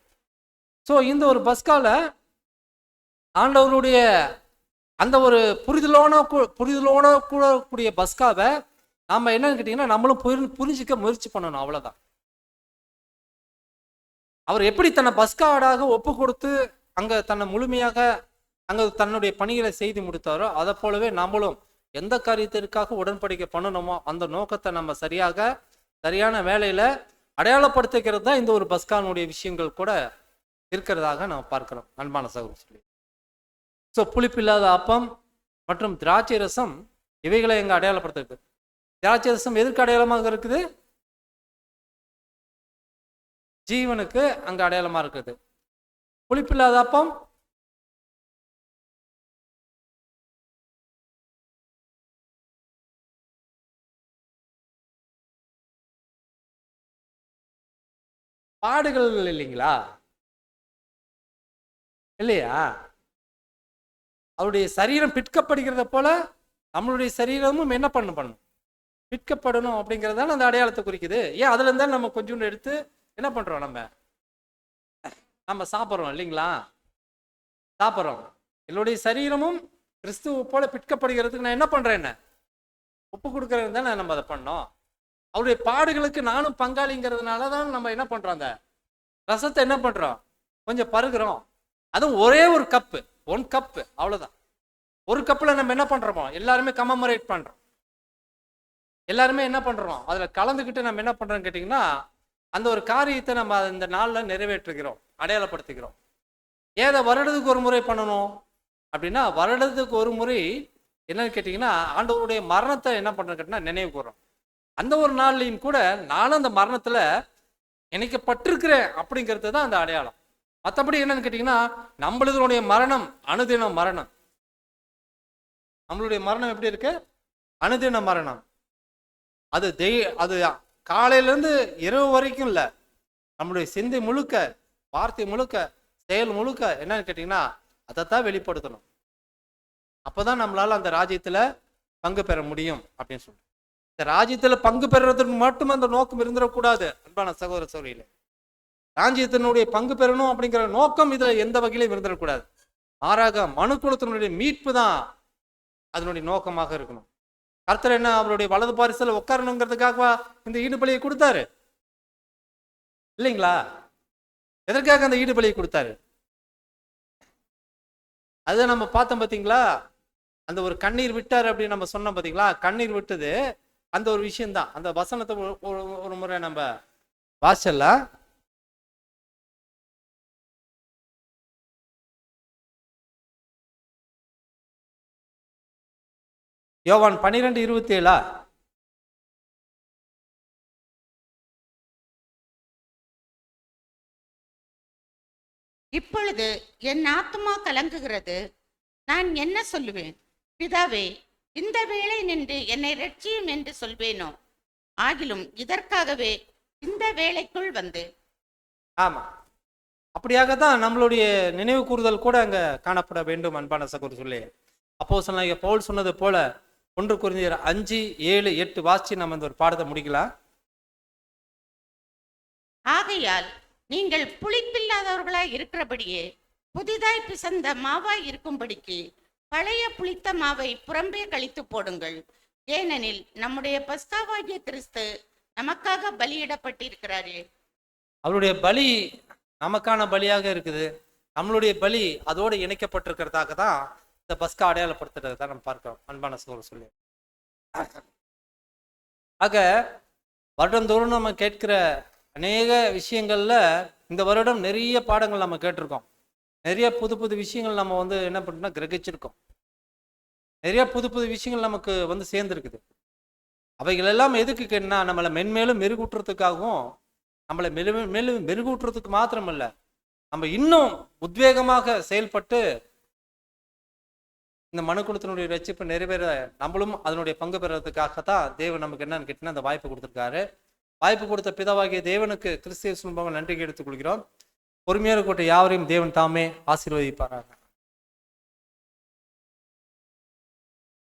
ஸோ இந்த ஒரு பஸ்கால ஆண்டவருடைய அந்த ஒரு புரிதலோட கூடக்கூடிய பஸ்காவை நாம் என்னன்னு கேட்டிங்கன்னா, நம்மளும் புரிஞ்சிக்க முயற்சி பண்ணணும். அவ்வளோதான். அவர் எப்படி தன்னை பஸ்காடாக ஒப்பு கொடுத்து அங்கே தன்னை முழுமையாக அங்கே தன்னுடைய பணிகளை செய்து முடித்தாரோ, அதை போலவே நம்மளும் எந்த காரியத்திற்காக உடன்படிக்கை பண்ணணுமோ அந்த நோக்கத்தை நம்ம சரியான வேலையில அடையாளப்படுத்திக்கிறது தான் இந்த ஒரு பஸ்கானுடைய விஷயங்கள் கூட இருக்கிறதாக நம்ம பார்க்கிறோம். அன்பான சகோதரர் சொல்லி ஸோ புளிப்பில்லாத அப்பம் மற்றும் திராட்சை ரசம் இவைகளை எங்க அடையாளப்படுத்திருக்கு. திராட்சை ரசம் எதற்கு அடையாளமாக இருக்குது? ஜீவனுக்கு அங்க அடையாளமா இருக்குது. புளிப்பில்லாத அப்பம் பாடுகள் இல்லைங்களா? இல்லையா? அவருடைய சரீரம் பிற்கப்படுகிறத போல நம்மளுடைய சரீரமும் என்ன பண்ணணும் பிற்கப்படணும் அப்படிங்கிறதான அந்த அடையாளத்தை குறிக்குது. ஏன் அதுல இருந்தா நம்ம கொஞ்சோண்டு எடுத்து என்ன பண்றோம், நம்ம சாப்பிட்றோம் இல்லைங்களா? சாப்பிட்றோம். என்னுடைய சரீரமும் கிறிஸ்துவ போல பிற்கப்படுகிறதுக்கு நான் என்ன பண்றேன், என்ன ஒப்பு கொடுக்கறது தானே நம்ம அதை பண்ணோம். அவருடைய பாடுகளுக்கு நானும் பங்காளிங்கிறதுனால தான் நம்ம என்ன பண்றோம், அந்த ரசத்தை என்ன பண்றோம், கொஞ்சம் பருகிறோம். அதுவும் ஒரே ஒரு கப்பு, 1 கப்பு, அவ்வளவுதான். ஒரு கப்புல நம்ம என்ன பண்றோமோ எல்லாருமே கமமரேட் பண்றோம். எல்லாருமே என்ன பண்றோம், அதுல கலந்துக்கிட்டு நம்ம என்ன பண்றோம்னு கேட்டீங்கன்னா, அந்த ஒரு காரியத்தை நம்ம இந்த நாள்ல நிறைவேற்றுகிறோம், அடையாளப்படுத்துகிறோம். ஏதை வருடத்துக்கு ஒரு முறை பண்ணணும் அப்படின்னா, வருடத்துக்கு ஒரு முறை என்னன்னு கேட்டீங்கன்னா, ஆண்டவருடைய மரணத்தை என்ன பண்றோம் கேட்டீங்கன்னா நினைவு கூறோம். அந்த ஒரு நாள்லையும் கூட நானும் அந்த மரணத்துல இணைக்கப்பட்டிருக்கிறேன் அப்படிங்கிறது தான் அந்த அடையாளம். மற்றபடி என்னன்னு கேட்டீங்கன்னா, நம்மளுடைய மரணம் அனுதினம் மரணம். நம்மளுடைய மரணம் எப்படி இருக்கு? அனுதின மரணம். அது அது காலையில இருந்து இரவு வரைக்கும் இல்ல, நம்மளுடைய சிந்தை முழுக்க, வார்த்தை முழுக்க, செயல் முழுக்க என்னன்னு கேட்டீங்கன்னா அதைத்தான் வெளிப்படுத்தணும். அப்பதான் நம்மளால அந்த ராஜ்யத்துல பங்கு பெற முடியும் அப்படின்னு சொல்றேன். இந்த ராஜ்யத்துல பங்கு பெறுறதுக்கு மட்டும் அந்த நோக்கம் இருந்துடக்கூடாது. அன்பான சகோதர சகோதரிகளே, ராஜ்யத்தினுடைய பங்கு பெறணும் அப்படிங்கிற நோக்கம் இதுல எந்த வகையிலும் இருந்துடக்கூடாது. மாறாக மனுக்குலத்தினுடைய மீட்பு தான் அதனுடைய நோக்கமாக இருக்கணும். கர்த்தர் என்ன அவருடைய வலது பாரிசல உட்காரணுங்கிறதுக்காக இந்த ஈடுபலியை கொடுத்தாரு இல்லைங்களா? எதற்காக அந்த ஈடுபலியை கொடுத்தாரு? அதை நம்ம பார்த்தோம் பார்த்தீங்களா? அந்த ஒரு கண்ணீர் விட்டார் அப்படின்னு நம்ம சொன்னோம் பார்த்தீங்களா? கண்ணீர் விட்டது அந்த ஒரு விஷயம்தான். அந்த வசனத்தை ஒரு முறை நம்ம வாசல்லாம். யோவான் 12:27. இப்பொழுது என் ஆத்துமா கலங்குகிறது, நான் என்ன சொல்லுவேன்? பிதாவே, இந்த வேளை நின்று என்னை ரட்சியும் என்று சொல்வேனோ? ஆகிலும் இதற்காகவே இந்த வேளைக்குள் வந்து. ஆமா, அப்படியாகத்தான் நம்மளுடைய நினைவு கூறுதல் கூட அங்க காணப்பட வேண்டும். அன்பான சகோதரர் சொல்லி அப்போஸ்தலனாகிய பவுல் சொன்னது போல 1 கொரிந்தியர் 5:7-8 வாசிச்சு நம்ம இந்த ஒரு பாடத்தை முடிக்கலாம். ஆகையால் நீங்கள் புளிப்பில்லாதவர்களாய் இருக்கிறபடியே புதிதாய் பிசைந்த மாவாய் இருக்கும்படிக்கு பழைய புளித்த மாவை புறம்பே கழித்து போடுங்கள். ஏனெனில் நம்முடைய பஸ்காவாகிய கிறிஸ்து நமக்காக பலியிடப்பட்டிருக்கிறாரே. அவருடைய பலி நமக்கான பலியாக இருக்குது. நம்மளுடைய பலி அதோடு இணைக்கப்பட்டிருக்கிறதாக தான் இந்த பஸ்கா அடையாளப்படுத்துறதை தான் நம்ம பார்க்கிறோம். அன்பான சகோதரர் சொல்லி ஆக வருடந்தோறும் நம்ம கேட்கிற அநேக விஷயங்கள்ல இந்த வருடம் நிறைய பாடங்கள் நம்ம கேட்டிருக்கோம். நிறைய புது புது விஷயங்கள் நம்ம என்ன பண்ணோம்னா கிரகிச்சிருக்கோம். நிறைய புது புது விஷயங்கள் நமக்கு சேர்ந்துருக்குது. அவைகள் எல்லாம் எதுக்கு கேட்டா நம்மளை மென்மேலும் மெருகூட்டுறதுக்காகவும், நம்மளை மேலும் மெருகூட்டுறதுக்கு மாத்திரமல்ல, நம்ம இன்னும் உத்வேகமாக செயல்பட்டு இந்த மனுக்குலத்தினுடைய ரட்சிப்பு நிறைவேற நம்மளும் அதனுடைய பங்கு பெறதுக்காகத்தான் தேவன் நமக்கு என்னன்னு கேட்டீங்கன்னா அந்த வாய்ப்பு கொடுத்துருக்காரு. வாய்ப்பு கொடுத்த பிதாவாகிய தேவனுக்கு கிறிஸ்து இயேசுவின் மூலமாக நன்றி எடுத்துக் கொள்கிறோம். பொறுமையாக இருக்கட்டும். யாவரையும் தேவன் தாமே ஆசீர்வதிப்பாராக.